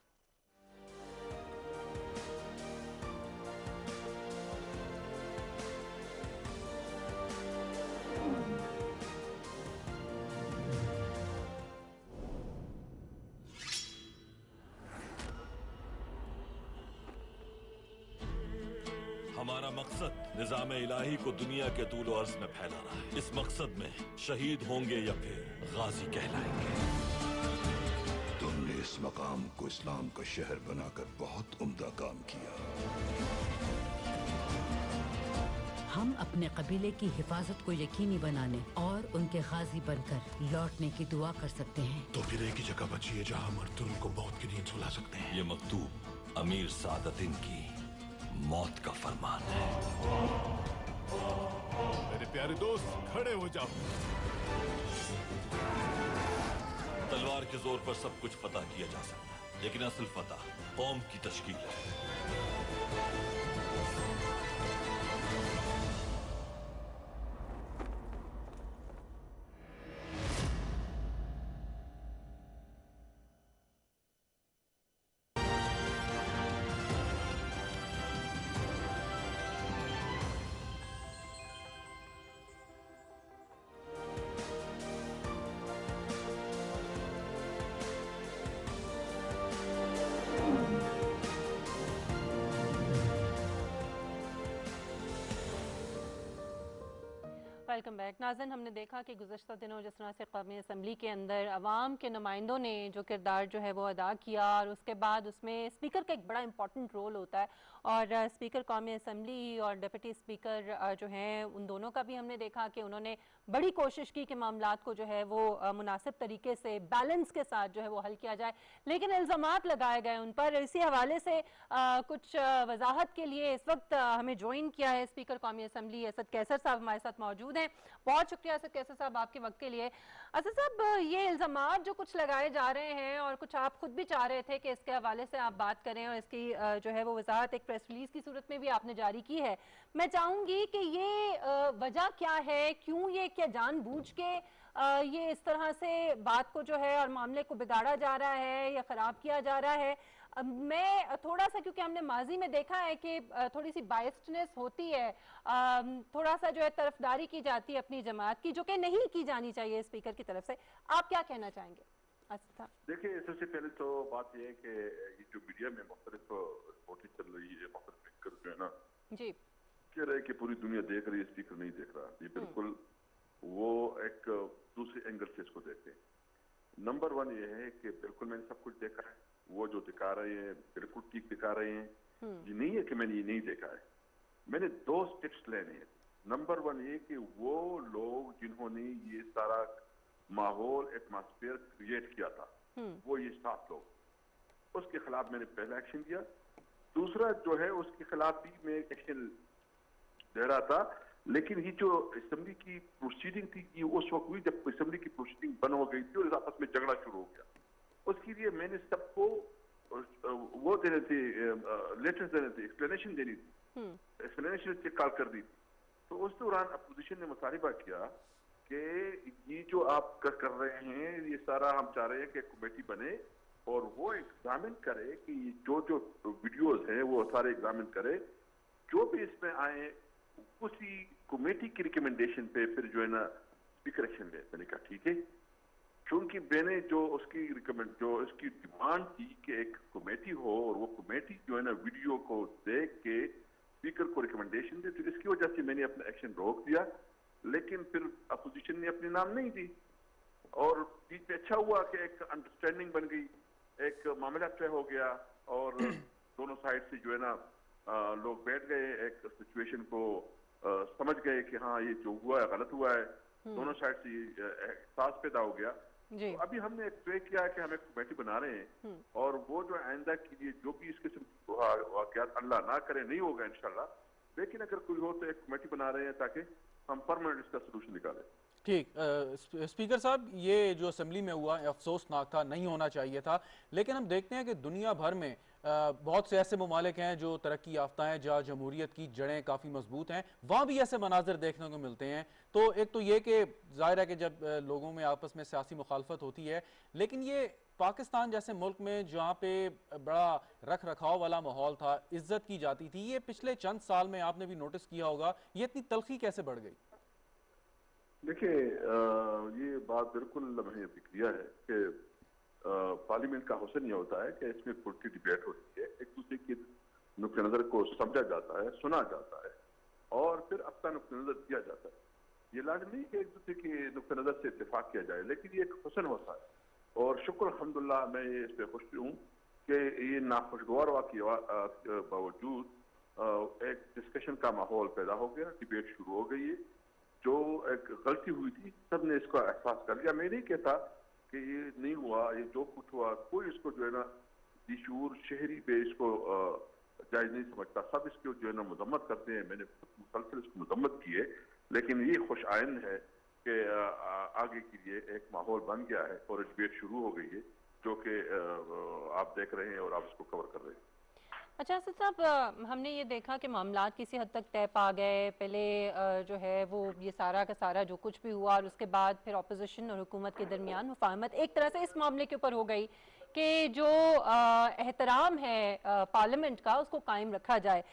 हमारा मकसद निजाम इलाही को दुनिया के तूल और अर्ज में फैलाना है। इस मकसद में शहीद होंगे या फिर गाजी कहलाएंगे। तुमने इस मकाम को इस्लाम का शहर बनाकर बहुत उम्दा काम किया। हम अपने कबीले की हिफाजत को यकीनी बनाने और उनके गाजी बनकर लौटने की दुआ कर सकते हैं। तो फिर एक ही जगह बची है जहां मर्दुल को मौत की नींद सुला सकते हैं। ये मकतूब अमीर सादतिन की मौत का फरमान है। मेरे प्यारे दोस्त, खड़े हो जाओ। तलवार के जोर पर सब कुछ फतह किया जा सकता है, लेकिन असल फतह कौम की तश्कील है। Welcome back. नाज़रीन, हमने देखा कि गुज़श्ता दिनों जिस तरह से कौमी असम्बली के अंदर अवाम के नुमाइंदों ने जो किरदार जो है वो अदा किया और उसके बाद उसमें स्पीकर का एक बड़ा इंपॉर्टेंट रोल होता है और स्पीकर कौमी असम्बली और डिप्टी स्पीकर जो हैं उन दोनों का भी हमने देखा कि उन्होंने बड़ी कोशिश की कि मामलात को जो है वो मुनासिब तरीके से बैलेंस के साथ जो है वो हल किया जाए, लेकिन इल्ज़ामात लगाए गए उन पर। इसी हवाले से कुछ वजाहत के लिए इस वक्त हमें ज्वाइन किया है स्पीकर कौमी असम्बली असद कैसर साहब हमारे साथ मौजूद हैं। बहुत शुक्रिया असद कैसर साहब आपके वक्त के लिए। असद साहब, ये इल्ज़ामात जो कुछ लगाए जा रहे हैं और कुछ आप खुद भी चाह रहे थे कि इसके हवाले से आप बात करें और इसकी जो है वो वजाहत एक प्रेस रिलीज की सूरत में भी आपने जारी की है, मैं चाहूंगी कि ये वजह क्या है, क्यों ये, क्या जानबूझ के ये इस तरह से बात को जो है और मामले को बिगाड़ा जा रहा है या खराब किया जा रहा है? मैं थोड़ा सा, क्योंकि हमने माजी में देखा है कि थोड़ी सी बायस्डनेस होती है, थोड़ा सा जो है तरफदारी की जाती है अपनी जमात की, जो कि नहीं की जानी चाहिए स्पीकर की तरफ से। आप क्या कहना चाहेंगे? अच्छा, देखिए, सबसे पहले तो बात यह है कि ये जो मीडिया में मुख्तलिफ रिपोर्टिंग चल रही है, मुख्तलिफ स्पीकर जो है ना जी कह रहे हैं कि पूरी दुनिया देख रही है, स्पीकर नहीं देख रहा। ये बिल्कुल वो एक दूसरे एंगल से इसको देखते हैं। नंबर वन ये है कि बिल्कुल मैंने सब कुछ देखा है, वो जो दिखा रहे हैं बिल्कुल ठीक दिखा रहे हैं। ये नहीं है कि मैंने ये नहीं देखा है। मैंने दो स्टेप्स लेने हैं। नंबर वन ये कि वो लोग जिन्होंने ये सारा माहौल, एटमॉस्फेयर क्रिएट किया था, वो ये स्टाफ लोग, उसके खिलाफ मैंने पहला एक्शन किया। दूसरा जो है उसके खिलाफ भी मैं एक्शन दे रहा था, लेकिन ये जो असेंबली की प्रोसीडिंग थी ये उस वक्त हुई जब असेंबली की प्रोसीडिंग बंद हो गई थी और आपस में झगड़ा शुरू हो गया। उसके लिए मैंने सबको वो देने थे, लेटर्स देने थे, एक्सप्लेनेशन देनी थी, एक्सप्लेनेशन कॉल कर दी थी। तो उस दौरान अपोजिशन ने मुतालिबा किया कि ये जो आप कर रहे हैं ये सारा हम चाह रहे हैं कि कमेटी बने और वो एग्जामिन करे कि जो जो वीडियोस हैं वो सारे एग्जामिन करे, जो भी इसमें आए उसी कमेटी की रिकमेंडेशन पे फिर जो है ना स्पीकर एक्शन ले। मैंने कहा ठीक है, क्योंकि मैंने जो उसकी डिमांड थी कि एक कमेटी हो और वो कमेटी जो है ना वीडियो को देख के स्पीकर को रिकमेंडेशन दे, तो इसकी वजह से मैंने अपना एक्शन रोक दिया। लेकिन फिर अपोजिशन ने अपने नाम नहीं दी और बीच में अच्छा हुआ कि एक अंडरस्टैंडिंग बन गई, एक मामला तय हो गया और दोनों साइड से जो है ना लोग बैठ गए, एक सिचुएशन को समझ गए कि हाँ ये जो हुआ है गलत हुआ है। दोनों साइड से एहसास पैदा हो गया। तो अभी हमने एक तय किया कि हम एक कमेटी बना रहे हैं और वो जो आइंदा के लिए जो भी इस किस्म वाकयात अल्लाह ना करे नहीं होगा इंशाल्लाह, लेकिन अगर कोई हो तो एक कमेटी बना रहे हैं ताकि हम परमानेंट इसका सोल्यूशन निकालें। ठीक, स्पीकर साहब, ये जो असेंबली में हुआ अफसोसनाक था, नहीं होना चाहिए था, लेकिन हम देखते हैं कि दुनिया भर में बहुत से ऐसे ममालिक हैं जो तरक्की याफ्ता हैं, जहाँ जमहूरियत की जड़ें काफ़ी मजबूत हैं, वहाँ भी ऐसे मनाजिर देखने को मिलते हैं। तो एक तो ये कि जाहिर है कि जब लोगों में आपस में सियासी मुखालफत होती है, लेकिन ये पाकिस्तान जैसे मुल्क में जहाँ पे बड़ा रख रखाव वाला माहौल था, इज्जत की जाती थी, ये पिछले चंद साल में आपने भी नोटिस किया होगा, ये इतनी तलखी कैसे बढ़ गई? देखिए, ये बात बिल्कुल लम्हे फिक्रिया है कि पार्लियामेंट का हुस्न ये होता है कि इसमें खुल की डिबेट होती है, एक दूसरे की नुक्ते नज़र को समझा जाता है, सुना जाता है और फिर अपना नुक्ते नज़र दिया जाता है। ये लाजमी नहीं कि एक दूसरे के नुक्ते नज़र से इत्तेफाक किया जाए, लेकिन ये एक हुस्न होता है और शुक्र अल्हम्दुलिल्लाह मैं ये इस पर खुश हूँ कि ये नाखुशगवार वाक़ के बावजूद एक डिस्कशन का माहौल पैदा हो गया, डिबेट शुरू हो गई है। जो एक गलती हुई थी सब ने इसका एहसास कर लिया। मैं नहीं कहता कि ये नहीं हुआ, ये जो कुछ हुआ कोई इसको जो है ना दिशूर शहरी पे इसको जायज नहीं समझता, सब इसको जो है ना मजम्मत करते हैं। मैंने मुसलसल इसको मजम्मत की है, लेकिन ये खुश आइन है कि आगे के लिए एक माहौल बन गया है और डिबेट शुरू हो गई है जो कि आप देख रहे हैं और आप इसको कवर कर रहे हैं। अच्छा असद साहब, हमने ये देखा कि मामलात किसी हद तक तय पा गए। पहले जो है वो ये सारा का सारा जो कुछ भी हुआ और उसके बाद फिर अपोजिशन और हुकूमत के दरमियान मुफाहमत एक तरह से इस मामले के ऊपर हो गई कि जो एहतराम है पार्लियामेंट का उसको कायम रखा जाए।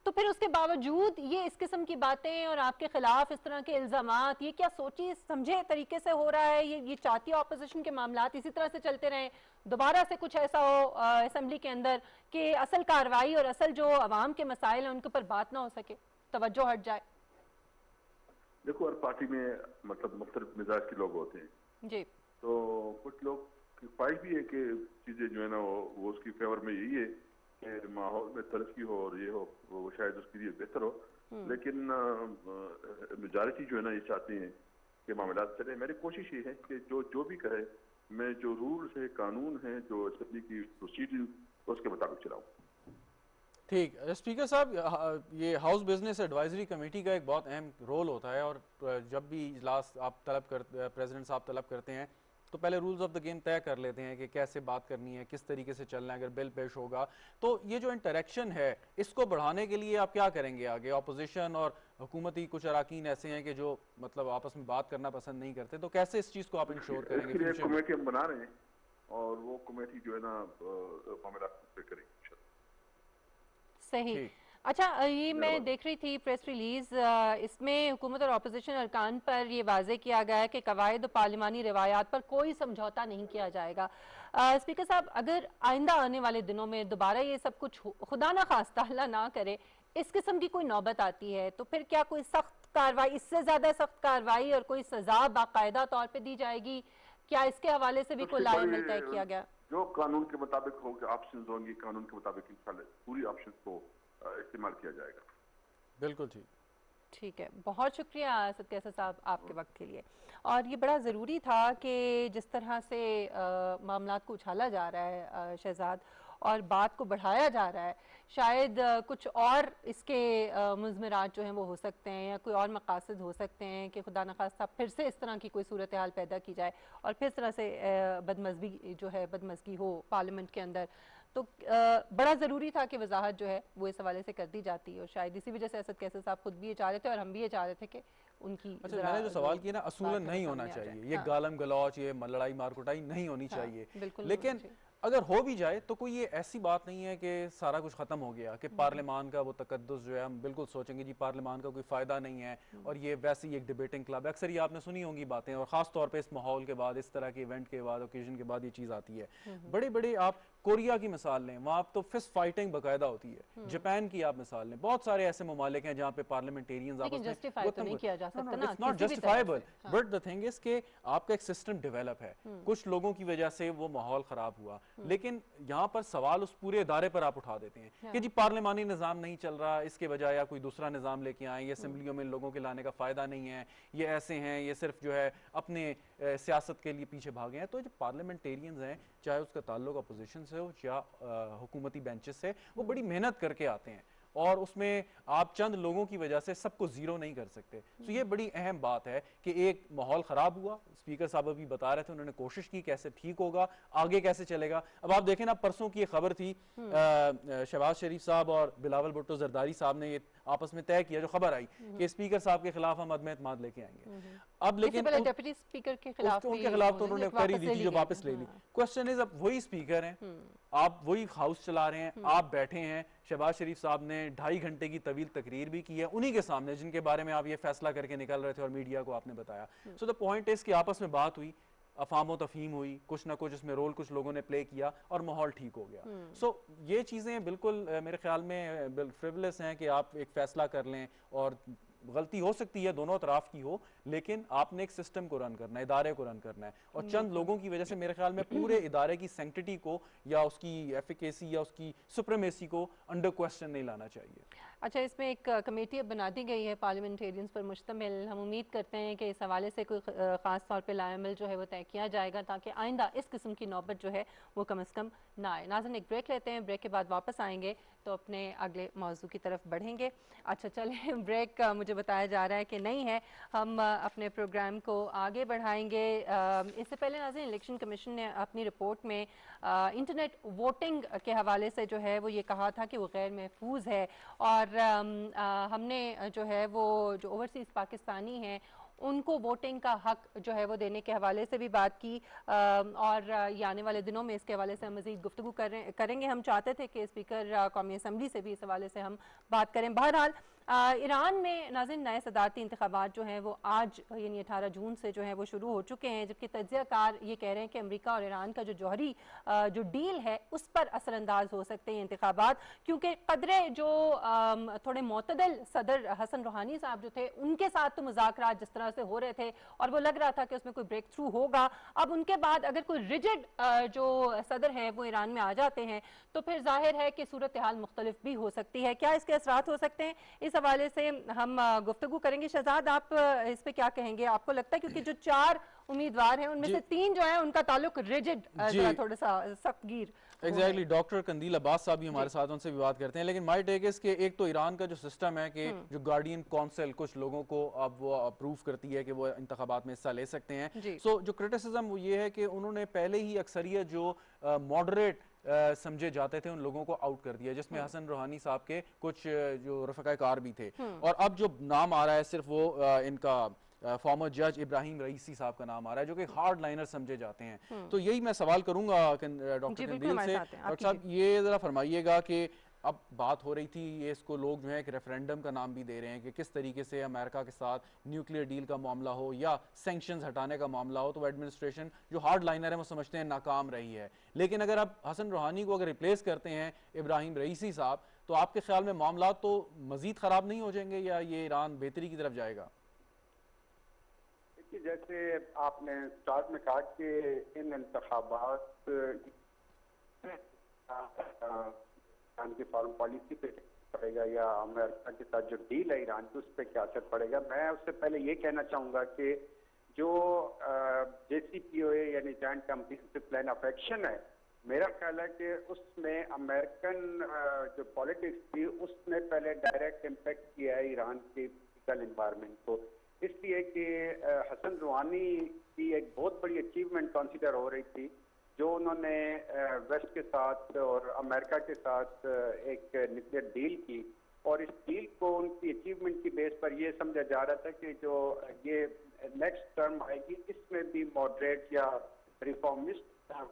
तो फिर उसके बावजूद ये इस किस्म की बातें और आपके खिलाफ इस तरह के इल्जामात, ये क्या सोची समझे तरीके से हो रहा है? ये चाहती है ऑपोजिशन के मामलात इसी तरह से चलते रहें, दोबारा से कुछ ऐसा हो असेंबली के अंदर कि असल कार्रवाई और असल जो अवाम के मसाइल हैं उनके ऊपर बात ना हो सके, तवज्जो हट जाए? देखो, हर पार्टी में मतलब मुख्तलिफ मिजाज के लोग होते हैं जी, तो कुछ लोग की ख्वाहिश भी है कि चीजें जो है ना वो उसकी फेवर में यही है कि माहौल में तरक्की हो और ये हो, वो शायद उसके लिए बेहतर हो। लेकिन मेजॉरिटी जो है ना ये चाहती हैं कि मामला चले। मेरी कोशिश ये है कि जो भी कहे मैं जो रूल्स है, कानून है, जो असेंबली की प्रोसीडिंग उसके मुताबिक चलाऊँ। ठीक, स्पीकर साहब, ये हाउस बिजनेस एडवाइजरी कमेटी का एक बहुत अहम रोल होता है और जब भी इजलास आप प्रेसिडेंट साहब तलब करते हैं तो पहले रूल्स ऑफ द गेम तय कर लेते हैं कि कैसे बात करनी है, किस तरीके से चलना है अगर बिल पेश होगा। तो ये जो इंटरेक्शन है इसको बढ़ाने के लिए आप क्या करेंगे आगे? अपोजिशन और हुकूमती कुछ अराकीन ऐसे हैं कि जो मतलब आपस में बात करना पसंद नहीं करते, तो कैसे इस चीज़ को आप इंश्योर करेंगे? इसके लिए कमेटी हम बना रहे हैं और वो कमेटी जो है ना मामला करेंगे। सही। अच्छा, ये मैं देख रही थी प्रेस रिलीज, इसमें हुकूमत और अपोजिशन अरकान पर ये वाजे किया गया है कि कवायद और पार्लिमानी रिवायात पर कोई समझौता नहीं किया जाएगा। स्पीकर साहब, अगर आइंदा आने वाले दिनों में दोबारा ये सब कुछ खुदा ना खास्ता अल्लाह ना करे इस किस्म की कोई नौबत आती है तो फिर क्या कोई सख्त कार्रवाई, इससे ज्यादा सख्त कार्रवाई और कोई सजा बाकायदा तौर पर दी जाएगी? क्या इसके हवाले से भी कोई लाएमिल तय किया गया? जो कानून के मुताबिक होंगे, ऑप्शंस होंगी, कानून के मुताबिक इंशाल्लाह पूरी ऑप्शंस को इस्तेमाल किया जाएगा। बिल्कुल ठीक। ठीक है, बहुत शुक्रिया असद कैसर साहब आपके वक्त के लिए। और ये बड़ा ज़रूरी था कि जिस तरह से मामलात को उछाला जा रहा है शहजाद और बात को बढ़ाया जा रहा है, शायद कुछ और इसके मुज़मरात जो हैं वो हो सकते हैं या कोई और मकासद हो सकते हैं कि खुदा न खास्ता फिर से इस तरह की कोई सूरत हाल पैदा की जाए और फिर इस तरह से बदमज़गी जो है बदमज़गी हो पार्लियामेंट के अंदर। तो बड़ा ज़रूरी था कि वजाहत जो है वो इस हवाले से कर दी जाती है और शायद इसी वजह से असद कैसर साहब खुद भी ये चाह रहे थे और हम भी ये चाह रहे थे कि उनकी अच्छा, मैंने जो सवाल किया ना, असूलन नहीं होना चाहिए ये गालम गलौच, ये लड़ाई मारकुटाई नहीं होनी चाहिए, लेकिन अगर हो भी जाए तो कोई ये ऐसी बात नहीं है कि सारा कुछ खत्म हो गया कि पार्लियामान का वो तकद्दुस जो है हम बिल्कुल सोचेंगे जी पार्लियामान का कोई फायदा नहीं है और ये वैसे ही एक डिबेटिंग क्लब। अक्सर ये आपने सुनी होंगी बातें और खास तौर पे इस माहौल के बाद, इस तरह के इवेंट के बाद, ओकेजन के बाद ये चीज आती है। बड़े बड़े आप कोरिया की मिसाल लें, वहां तो फिस्ट फाइटिंग बाकायदा होती है। जापान की आप मिसाल लें, बहुत सारे ऐसे ममालिक हैं जहाँ पे पार्लियामेंटेरियंस आपस में not justifiable, but the thing is के आपका एक सिस्टम डेवलप है, कुछ लोगों की वजह से वो माहौल खराब हुआ, लेकिन यहाँ पर सवाल उस पूरे इदारे पर आप उठा देते हैं कि जी पार्लियामानी निज़ाम नहीं चल रहा, इसके बजाय या कोई दूसरा निज़ाम लेके आए, ये असेंबलियों में लोगों के लाने का फायदा नहीं है, ये ऐसे हैं, ये सिर्फ जो है अपने सियासत के लिए पीछे भागे हैं। तो जो पार्लियामेंटेरियंस हैं, चाहे उसका ताल्लुक अपोजिशन से हो या हुकूमती बेंचेस से, वो बड़ी मेहनत करके आते हैं और उसमें आप चंद लोगों की वजह से सबको जीरो नहीं कर सकते। तो ये बड़ी अहम बात है कि एक माहौल खराब हुआ, स्पीकर साहब अभी बता रहे थे, उन्होंने कोशिश की कैसे ठीक होगा, आगे कैसे चलेगा। अब आप देखें ना, परसों की एक खबर थी, शहबाज शरीफ साहब और बिलावल भुट्टो जरदारी साहब ने ये आपस में तय किया, जो खबर आई कि स्पीकर साहब के खिलाफ हम अदम एतमाद लेके आएंगे। अब लेकिन डेप्यूटी स्पीकर के खिलाफ उनके खिलाफ तो उन्होंने करी दी थी, जो वापस ले ली। क्वेश्चन इज, अब वही स्पीकर हैं, आप वही हाउस चला रहे हैं, आप बैठे हैं, शहबाज शरीफ साहब ने 2.5 घंटे की तवील तकरीर भी की है उन्हीं के सामने जिनके बारे में आप ये फैसला करके निकल रहे थे और मीडिया को आपने बताया। सो द पॉइंट इज कि आपस में बात हुई, अफाम तफहीम हुई, कुछ ना कुछ इसमें रोल कुछ लोगों ने प्ले किया और माहौल ठीक हो गया। सो ये चीज़ें बिल्कुल मेरे ख्याल में फ्रिवलेस हैं कि आप एक फैसला कर लें, और गलती हो सकती है दोनों तरफ की हो, लेकिन आपने एक सिस्टम को रन करना है, इदारे को रन करना है, और चंद लोगों की वजह से मेरे ख्याल में पूरे इदारे की सैंक्टिटी को या उसकी एफिकेसी या उसकी सुप्रीमेसी को अंडर क्वेश्चन नहीं लाना चाहिए। अच्छा, इसमें एक कमेटी अब बना दी गई है पार्लियामेंटेरियंस पर मुश्तमिल। हम उम्मीद करते हैं कि इस हवाले से कोई ख़ास तौर पे लाएमिल जो है वो तय किया जाएगा, ताकि आइंदा इस किस्म की नौबत जो है वो कम से कम ना आए। नाज़रीन, एक ब्रेक लेते हैं, ब्रेक के बाद वापस आएंगे तो अपने अगले मौजू की तरफ बढ़ेंगे। अच्छा चले, ब्रेक मुझे बताया जा रहा है कि नहीं है, हम अपने प्रोग्राम को आगे बढ़ाएंगे। इससे पहले नाज़रीन, इलेक्शन कमीशन ने अपनी रिपोर्ट में इंटरनेट वोटिंग के हवाले से जो है वो ये कहा था कि वो गैर महफूज है, और हमने जो है वो जो ओवरसीज़ पाकिस्तानी हैं उनको वोटिंग का हक जो है वो देने के हवाले से भी बात की, और ये आने वाले दिनों में इसके हवाले से हम मज़ीद गुफ्तगू करेंगे। हम चाहते थे कि स्पीकर कौमी असम्बली से भी इस हवाले से हम बात करें। बहरहाल ईरान में नाज़रीन नए सदारती इंतखाबात जो हैं वो आज यानी 18 जून से जो है वो शुरू हो चुके हैं, जबकि तज्ज़ियाकार ये कह रहे हैं कि अमेरिका और ईरान का जो जौहरी जो डील है उस पर असरअंदाज हो सकते हैं इंतखाबात, क्योंकि कदरे जो थोड़े मोतदल सदर हसन रूहानी साहब जो थे उनके साथ तो मुज़ाकरात जिस तरह से हो रहे थे और वो लग रहा था कि उसमें कोई ब्रेक थ्रू होगा, अब उनके बाद अगर कोई रिजिड जो सदर है वो ईरान में आ जाते हैं तो फिर जाहिर है कि सूरत हाल मुख्तलिफ भी हो सकती है। क्या इसके असरात हो सकते हैं, इस हवाले से हम गुफ्तगू करेंगे। शहजाद, आप इस पे क्या कहेंगे? आपको लगता है क्योंकि जो 4 उम्मीदवार हैं उनमें से 3 जो है उनका ताल्लुक रिजिड थोड़ा सा सख्तगीर। एग्जैक्टली, डॉक्टर कंदील अब्बास साहब भी हमारे साथ, उनसे भी बात करते हैं। लेकिन माई टेक इज कि एक तो ईरान का जो सिस्टम है कि जो गार्डियन काउंसिल कुछ लोगों को अब वो अप्रूव करती है कि वो इंतखाबात में हिस्सा ले सकते हैं। सो जो क्रिटिसिज्म वो ये है कि उन्होंने पहले ही अक्सरियत जो मॉडरेट समझे जाते थे उन लोगों को आउट कर दिया, जिसमें हसन रूहानी साहब के कुछ जो रफ़क़ाकार भी थे, और अब जो नाम आ रहा है सिर्फ वो इनका फॉर्मर जज इब्राहिम रईसी साहब का नाम आ रहा है, जो कि हार्ड लाइनर समझे जाते हैं। तो यही मैं सवाल करूंगा डॉक्टर कंदील से। डॉक्टर साहब, ये जरा फरमाइएगा कि अब बात हो रही थी, ये इसको लोग जो है एक रेफरेंडम का नाम भी दे रहे हैं कि किस तरीके से अमेरिका के साथ न्यूक्लियर डील का मामला हो या सैंक्शंस हटाने का मामला हो, तो एडमिनिस्ट्रेशन जो हार्ड लाइनर है वो समझते हैं नाकाम रही है। लेकिन अगर आप हसन रूहानी को अगर रिप्लेस करते हैं इब्राहिम रईसी साहब, तो आपके ख्याल में मामला तो मजीद खराब नहीं हो जाएंगे या ये ईरान बेहतरी की तरफ जाएगा? जैसे आपने स्टार्ट में कहा कि इन इंतखाबात की फॉरेन पॉलिसी पे पड़ेगा या अमेरिका के साथ जो डील है ईरान की उस पर क्या असर पड़ेगा। मैं उससे पहले ये कहना चाहूँगा कि जो JCPOA यानी joint comprehensive plan of action है, मेरा ख्याल है कि उसमें अमेरिकन जो पॉलिटिक्स थी उसने पहले डायरेक्ट इम्पेक्ट किया है ईरान के पॉलिटिकल एनवायरनमेंट को, इसलिए कि हसन रूहानी की एक बहुत बड़ी अचीवमेंट कंसिडर हो रही थी जो उन्होंने वेस्ट के साथ और अमेरिका के साथ एक न्यूक्लियर डील की, और इस डील को उनकी अचीवमेंट की बेस पर यह समझा जा रहा था कि जो ये नेक्स्ट टर्म आएगी इसमें भी मॉडरेट या रिफॉर्मिस्ट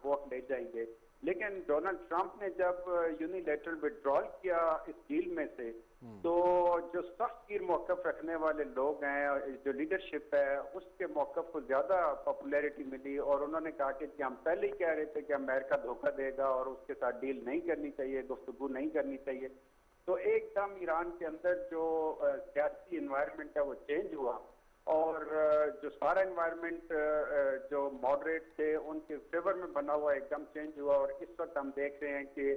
वोट ले जाएंगे। लेकिन डोनाल्ड ट्रंप ने जब यूनिलैटरल विड्रॉल किया इस डील में से, तो जो सख्त मौक़िफ़ रखने वाले लोग हैं, जो लीडरशिप है, उसके मौक़िफ़ को ज़्यादा पॉपुलैरिटी मिली, और उन्होंने कहा कि हम पहले ही कह रहे थे कि अमेरिका धोखा देगा और उसके साथ डील नहीं करनी चाहिए, गुफ्तगू नहीं करनी चाहिए। तो एकदम ईरान के अंदर जो सियासी इन्वायरमेंट है वो चेंज हुआ, और जो सारा इन्वायरमेंट जो मॉडरेट थे उनके फेवर में बना हुआ एकदम चेंज हुआ, और इस वक्त हम देख रहे हैं कि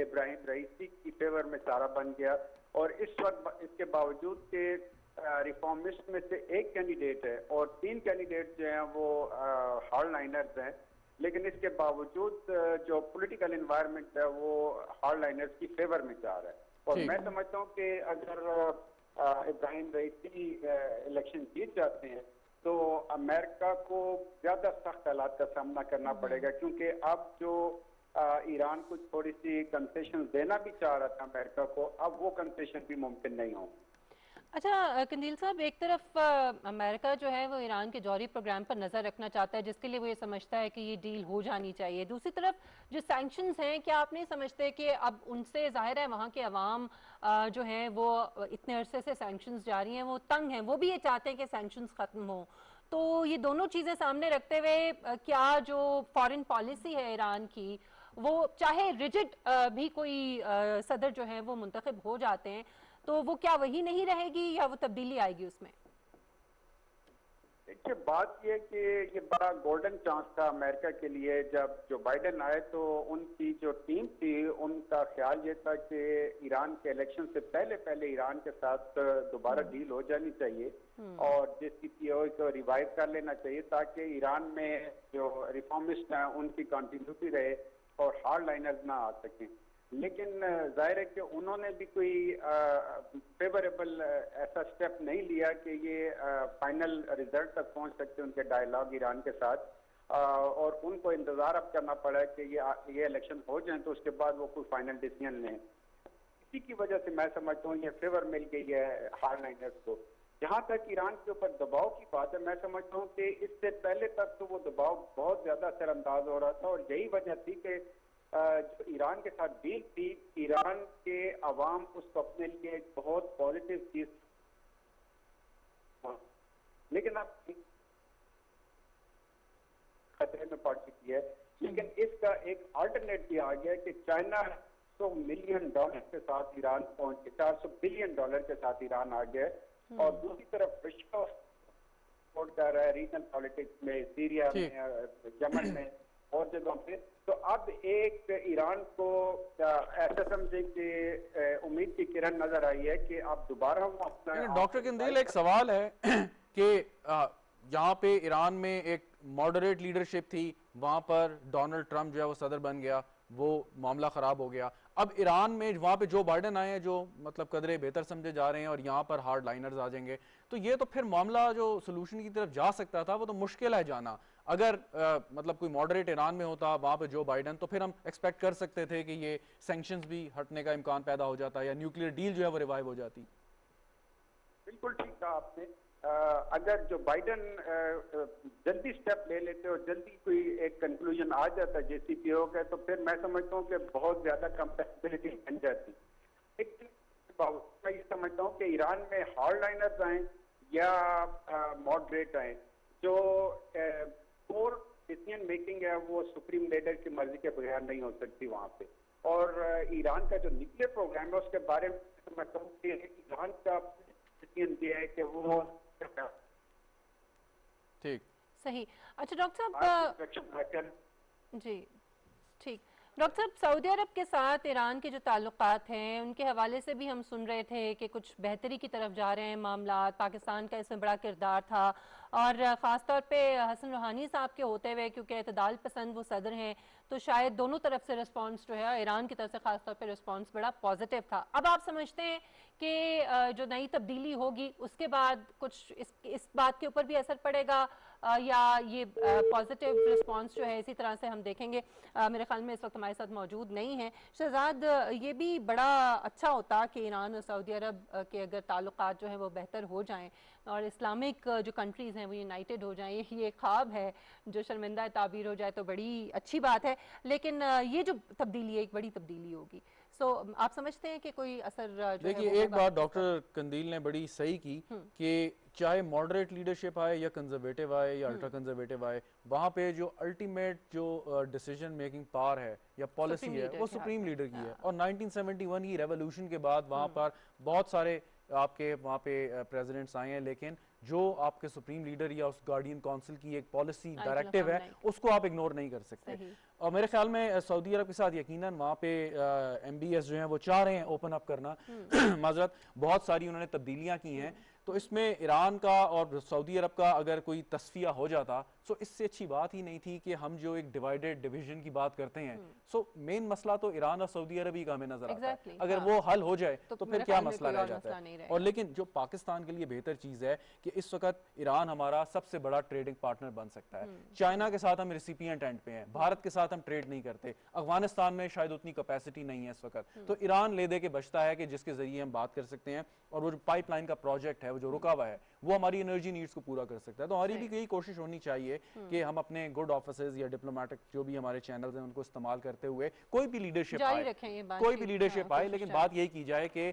इब्राहिम रईसी की फेवर में सारा बन गया। और इस वक्त इसके बावजूद कि रिफॉर्मिस्ट में से एक कैंडिडेट है और 3 कैंडिडेट जो हैं वो हार्ड लाइनर्स हैं, लेकिन इसके बावजूद जो पॉलिटिकल इन्वायरमेंट है वो हार्ड लाइनर्स की फेवर में जा रहा है, और ठीक। मैं समझता हूँ कि अगर इब्राहिम रईसी इलेक्शन जीत जाते हैं तो अमेरिका को ज्यादा सख्त हालात का सामना करना पड़ेगा, क्योंकि अब जो ईरान को थोड़ी सी कंसेशन देना भी चाह रहा था अमेरिका को, अब वो कंसेशन भी मुमकिन नहीं हो। अच्छा कंदील साहब, एक तरफ अमेरिका जो है वो ईरान के जौहरी प्रोग्राम पर नज़र रखना चाहता है, जिसके लिए वो ये समझता है कि ये डील हो जानी चाहिए। दूसरी तरफ जो सैंक्शंस हैं, क्या आप नहीं समझते कि अब उनसे जाहिर है वहाँ के अवाम जो हैं वो इतने अरसे से सैंक्शंस जारी हैं, वो तंग हैं, वो भी ये चाहते हैं कि सैंक्शंस ख़त्म हो। तो ये दोनों चीज़ें सामने रखते हुए क्या जो फॉरेन पॉलिसी है ईरान की, वो चाहे रिजिड भी कोई सदर जो है वो मुंतखब हो जाते हैं, तो वो क्या वही नहीं रहेगी या वो तब्दीली आएगी उसमें? देखिए, बात यह कि ये बड़ा गोल्डन चांस था अमेरिका के लिए। जब जो बाइडेन आए तो उनकी जो टीम थी उनका ख्याल ये था कि ईरान के इलेक्शन से पहले पहले ईरान के साथ दोबारा डील हो जानी चाहिए और JCPOA को रिवाइव कर लेना चाहिए, ताकि ईरान में जो रिफॉर्मिस्ट हैं उनकी कंटिन्यूटी रहे और हार्ड लाइनर्स ना आ सकें। लेकिन जाहिर है कि उन्होंने भी कोई फेवरेबल ऐसा स्टेप नहीं लिया कि ये फाइनल रिजल्ट तक पहुंच सकते उनके डायलॉग ईरान के साथ, और उनको इंतजार अब करना पड़ा कि ये इलेक्शन हो जाए तो उसके बाद वो कोई फाइनल डिसीजन लें। इसी की वजह से मैं समझता हूँ ये फेवर मिल गई है हार्ड लाइनर्स को। जहाँ तक ईरान के ऊपर दबाव की बात है, मैं समझता हूँ कि इससे पहले तक तो वो दबाव बहुत ज्यादा असरअंदाज हो रहा था, और यही वजह थी कि जो ईरान के साथ डील थी, ईरान के अवाम उसको अपने लिए एक बहुत पॉजिटिव चीज, लेकिन अब खतरे में पड़ चुकी है। लेकिन इसका एक अल्टरनेट भी आ गया कि चाइना $100 मिलियन के साथ ईरान पहुंच के $400 बिलियन के साथ ईरान आ गया, और दूसरी तरफ रशिया सपोर्ट कर रहा है रीजनल पॉलिटिक्स में, सीरिया में, यमन में और जगहों पे। तो अब एक ईरान को ऐसा समझे कि उम्मीद की किरण नजर आई है कि अब दोबारा वो अपना। डॉक्टर कंदील, एक सवाल है कि यहाँ पे ईरान में एक मॉडरेट लीडरशिप थी, वहां पर डोनाल्ड ट्रंप जो है वो सदर बन गया, वो मामला खराब हो गया। अब ईरान में वहां पे जो बाइडेन आए हैं जो मतलब कदरे बेहतर समझे जा रहे हैं, और यहाँ पर हार्ड लाइनर्स आ जाएंगे, तो ये तो फिर मामला जो सोल्यूशन की तरफ जा सकता था वो तो मुश्किल है जाना। अगर मतलब कोई मॉडरेट ईरान में होता वहां पे जो बाइडेन, तो फिर हम एक्सपेक्ट कर सकते थे कि ये सैंक्शंस भी हटने का इम्कान पैदा हो जाता या न्यूक्लियर डील जो है वो रिवाइव हो जाती। बिल्कुल ठीक कहा आपने। अगर जो बाइडेन जल्दी स्टेप ले लेते और जल्दी कोई एक कंक्लूजन आ जाता JCPOA का, तो फिर मैं समझता हूँ कि बहुत ज्यादा कंपेटिबिलिटी बन जाती। लेकिन मैं ये समझता हूँ कि ईरान में हार्ड लाइनर्स आए या मॉडरेट आए, जो कोर डिसीजन मेकिंग है वो सुप्रीम लीडर की मर्जी के बगैर नहीं हो सकती वहां पे। और ईरान का जो न्यूक्लियर प्रोग्राम है उसके बारे में समझता हूँ कि ईरान का डिसीजन दिया है कि वो ठीक सही। अच्छा डॉक्टर साहब, जी ठीक। डॉक्टर साहब, सऊदी अरब के साथ ईरान के जो ताल्लुकात हैं उनके हवाले से भी हम सुन रहे थे कि कुछ बेहतरी की तरफ जा रहे हैं मामला। पाकिस्तान का इसमें बड़ा किरदार था, और ख़ास तौर पे हसन रूहानी साहब के होते हुए, क्योंकि एतदाल पसंद वो सदर हैं, तो शायद दोनों तरफ से रिस्पांस जो है ईरान की तरफ से ख़ास तौर पे रिस्पांस बड़ा पॉजिटिव था। अब आप समझते हैं कि जो नई तब्दीली होगी उसके बाद कुछ इस बात के ऊपर भी असर पड़ेगा, या ये पॉजिटिव रिस्पांस जो है इसी तरह से हम देखेंगे? मेरे ख्याल में इस वक्त हमारे साथ मौजूद नहीं है शहजाद। ये भी बड़ा अच्छा होता कि ईरान और सऊदी अरब के अगर ताल्लुकात जो है वो बेहतर हो जाएं और इस्लामिक जो कंट्रीज़ हैं वो यूनाइटेड हो जाएं। ये ख्वाब है जो शर्मिंदा ताबीर हो जाए तो बड़ी अच्छी बात है, लेकिन ये जो तब्दीली है एक बड़ी तब्दीली होगी। सो आप समझते हैं कि कोई असर? देखिए, एक बात डॉक्टर कंदील ने बड़ी सही की कि चाहे मॉडरेट लीडरशिप आए या कंजर्वेटिव आए या अल्ट्रा कंजर्वेटिव आए, वहाँ पे जो अल्टीमेट जो डिसीजन मेकिंग पावर है या पॉलिसी है वो सुप्रीम लीडर की है। और 1971 की रेवोल्यूशन के बाद वहाँ पर बहुत सारे आपके वहाँ पे प्रेसिडेंट्स आए हैं, लेकिन जो आपके सुप्रीम लीडर या उस गार्डियन काउंसिल की एक पॉलिसी डायरेक्टिव है उसको आप इग्नोर नहीं कर सकते। और मेरे ख्याल में सऊदी अरब के साथ यकीनन वहाँ पे MBS जो हैं वो चाह रहे हैं ओपन अप करना माजरत बहुत सारी उन्होंने तब्दीलियां की हैं। तो इसमें ईरान का और सऊदी अरब का अगर कोई तस्फिया हो जाता तो इससे अच्छी बात ही नहीं थी कि हम जो एक डिवाइडेड डिवीजन की बात करते हैं। सो मेन मसला तो ईरान और सऊदी अरब ही का हमें नजर आता है। अगर वो हल हो जाए तो फिर क्या मसला रह जाता है। और लेकिन जो पाकिस्तान के लिए बेहतर चीज है कि इस वक्त ईरान हमारा सबसे बड़ा ट्रेडिंग पार्टनर बन सकता है। चाइना के साथ हम रिसिपिएंट एंड पे हैं, भारत के साथ हम ट्रेड नहीं करते, अफगानिस्तान में शायद उतनी कैपेसिटी नहीं है इस वक्त, तो ईरान ले दे के बचता है कि जिसके जरिए हम बात कर सकते हैं। और वो जो पाइपलाइन का प्रोजेक्ट है, वो जो रुका हुआ है, वो हमारी एनर्जी नीड्स को पूरा कर सकता है। तो हमारी भी यही कोशिश होनी चाहिए कि हम अपने गुड ऑफिसेज या डिप्लोमेटिक जो भी हमारे चैनल्स हैं उनको इस्तेमाल करते हुए कोई भी लीडरशिप आए, कोई भी लीडरशिप आए, लेकिन बात यही की जाए कि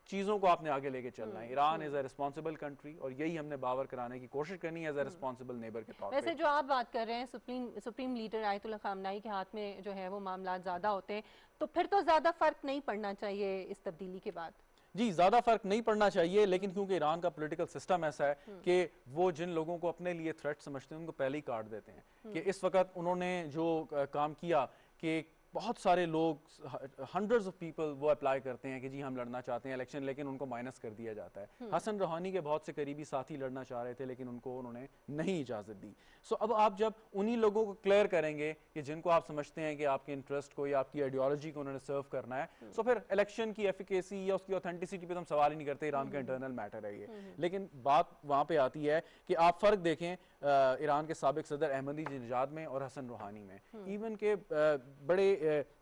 चीजों को आपने आगे लेके चलना है। Iran is a responsible country और यही हमने बावर कराने की कोशिश करनी है एज अ रिस्पांसिबल नेबर के तौर पे। वैसे जो आप बात कर रहे हैं सुप्रीम लीडर आयतुल्लाह खामनाई के हाथ में जो है वो मामला ज्यादा होते हैं, तो फिर तो ज्यादा फर्क नहीं पड़ना चाहिए इस तब्दीली के बाद। जी, ज्यादा फर्क नहीं पड़ना चाहिए, लेकिन क्योंकि ईरान का पॉलिटिकल सिस्टम ऐसा है कि वो जिन लोगों को अपने लिए थ्रेट समझते हैं उनको पहले ही काट देते हैं। कि इस वक्त उन्होंने जो काम किया कि बहुत सारे लोग, हंड्रेड्स ऑफ पीपल वो अप्लाई करते हैं कि जी हम लड़ना चाहते हैं इलेक्शन, लेकिन उनको माइनस कर दिया जाता है। हसन रूहानी के बहुत से करीबी साथी लड़ना चाह रहे थे, लेकिन उनको उन्होंने नहीं इजाजत दी। सो अब आप जब उन्हीं लोगों को क्लियर करेंगे कि जिनको आप समझते हैं कि आपके इंटरेस्ट को या आपकी आइडियोलॉजी को उन्होंने सर्व करना है, सो फिर इलेक्शन की एफिकेसी या उसकी ऑथेंटिसिटी पे तो हम सवाल ही नहीं करते, ईरान का इंटरनल मैटर है ये। लेकिन बात वहाँ पे आती है कि आप फर्क देखें ईरान के साबिक सदर अहमदीनेजाद में और हसन रूहानी में। इवन के बड़े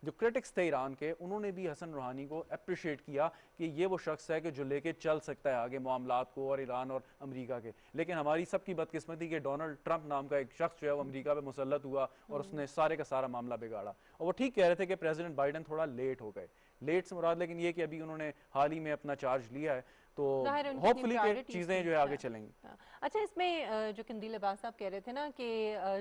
जो क्रिटिक्स थे ईरान के, उन्होंने भी हसन रूहानी को अप्रिशिएट किया कि ये वो शख्स है कि जो लेके चल सकता है आगे मामलात को और ईरान और अमेरिका के। लेकिन हमारी सबकी बदकिस्मती कि डोनाल्ड ट्रंप नाम का एक शख्स जो है वो अमेरिका पे मुसल्लत हुआ और उसने सारे का सारा मामला बिगाड़ा। और वो ठीक कह रहे थे कि प्रेसिडेंट बाइडेन थोड़ा लेट हो गए, लेट से मुराद लेकिन ये कि अभी उन्होंने हाल ही में अपना चार्ज लिया है, तो होपफुली के चीजें जो है आगे चलेंगी। अच्छा, इसमें जो कंदील अब्बास साहब कह रहे थे ना कि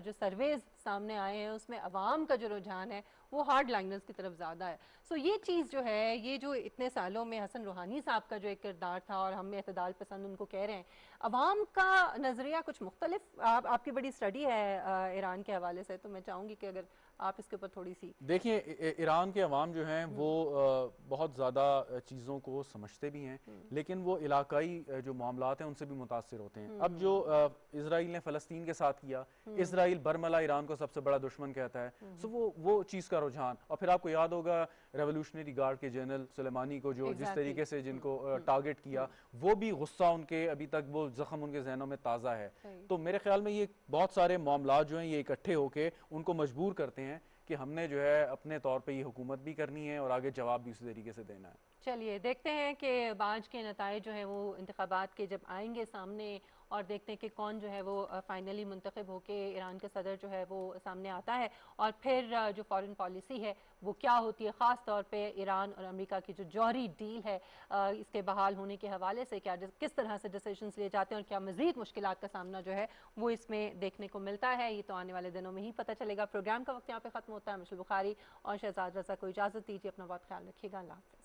जो सर्वेज सामने आए हैं उसमें अवाम का जो रुझान है वो हार्ड लाइनर्स की तरफ ज़्यादा है। सो ये चीज़ जो है, ये जो इतने सालों में हसन रूहानी साहब का जो एक किरदार था और हम एतदाल पसंद उनको कह रहे हैं, अवाम का नज़रिया कुछ मुख्तलिफ। आपकी बड़ी स्टडी है ईरान के हवाले से, तो मैं चाहूँगी कि अगर आप इसके ऊपर थोड़ी सी देखिए। ईरान के अवाम जो हैं वो बहुत ज़्यादा चीज़ों को समझते भी हैं, लेकिन वो इलाकाई जो मामलात हैं उनसे भी मुतासिर होते हैं। अब जो इजराइल ने फ़लस्तीन के साथ किया, इजराइल बरमला ईरान को सबसे बड़ा दुश्मन कहता है, सो वो चीज़ का रुझान। और फिर आपको याद होगा रेवोल्यूशनरी गार्ड के जनरल सुलेमानी को जो जिस तरीके से जिनको टारगेट किया, वो भी गुस्सा उनके अभी तक वो जख्म उनके जहनों में ताज़ा है। तो मेरे ख्याल में ये बहुत सारे मामलात जो हैं ये इकट्ठे होके उनको मजबूर करते हैं कि हमने जो है अपने तौर पे ये हुकूमत भी करनी है और आगे जवाब भी उसी तरीके से देना है। चलिए देखते हैं कि बाज के नताइज जो है वो इंतखाबात के जब आएंगे सामने, और देखते हैं कि कौन जो है वो फाइनली मुंतखब होके ईरान का सदर जो है वो सामने आता है, और फिर जो फॉरेन पॉलिसी है वो क्या होती है, ख़ास तौर पे ईरान और अमेरिका की जो जौहरी डील है इसके बहाल होने के हवाले से क्या किस तरह से डिसीजंस लिए जाते हैं और क्या मज़ीद मुश्किलात का सामना जो है वो इसमें देखने को मिलता है। ये तो आने वाले दिनों में ही पता चलेगा। प्रोग्राम का वक्त यहाँ पे ख़त्म होता है। मिशेल बुखारी और शहजाद रज़ा को इजाज़त दीजिए। अपना बहुत ख्याल रखिएगा। अल्लाह हाफ़िज़।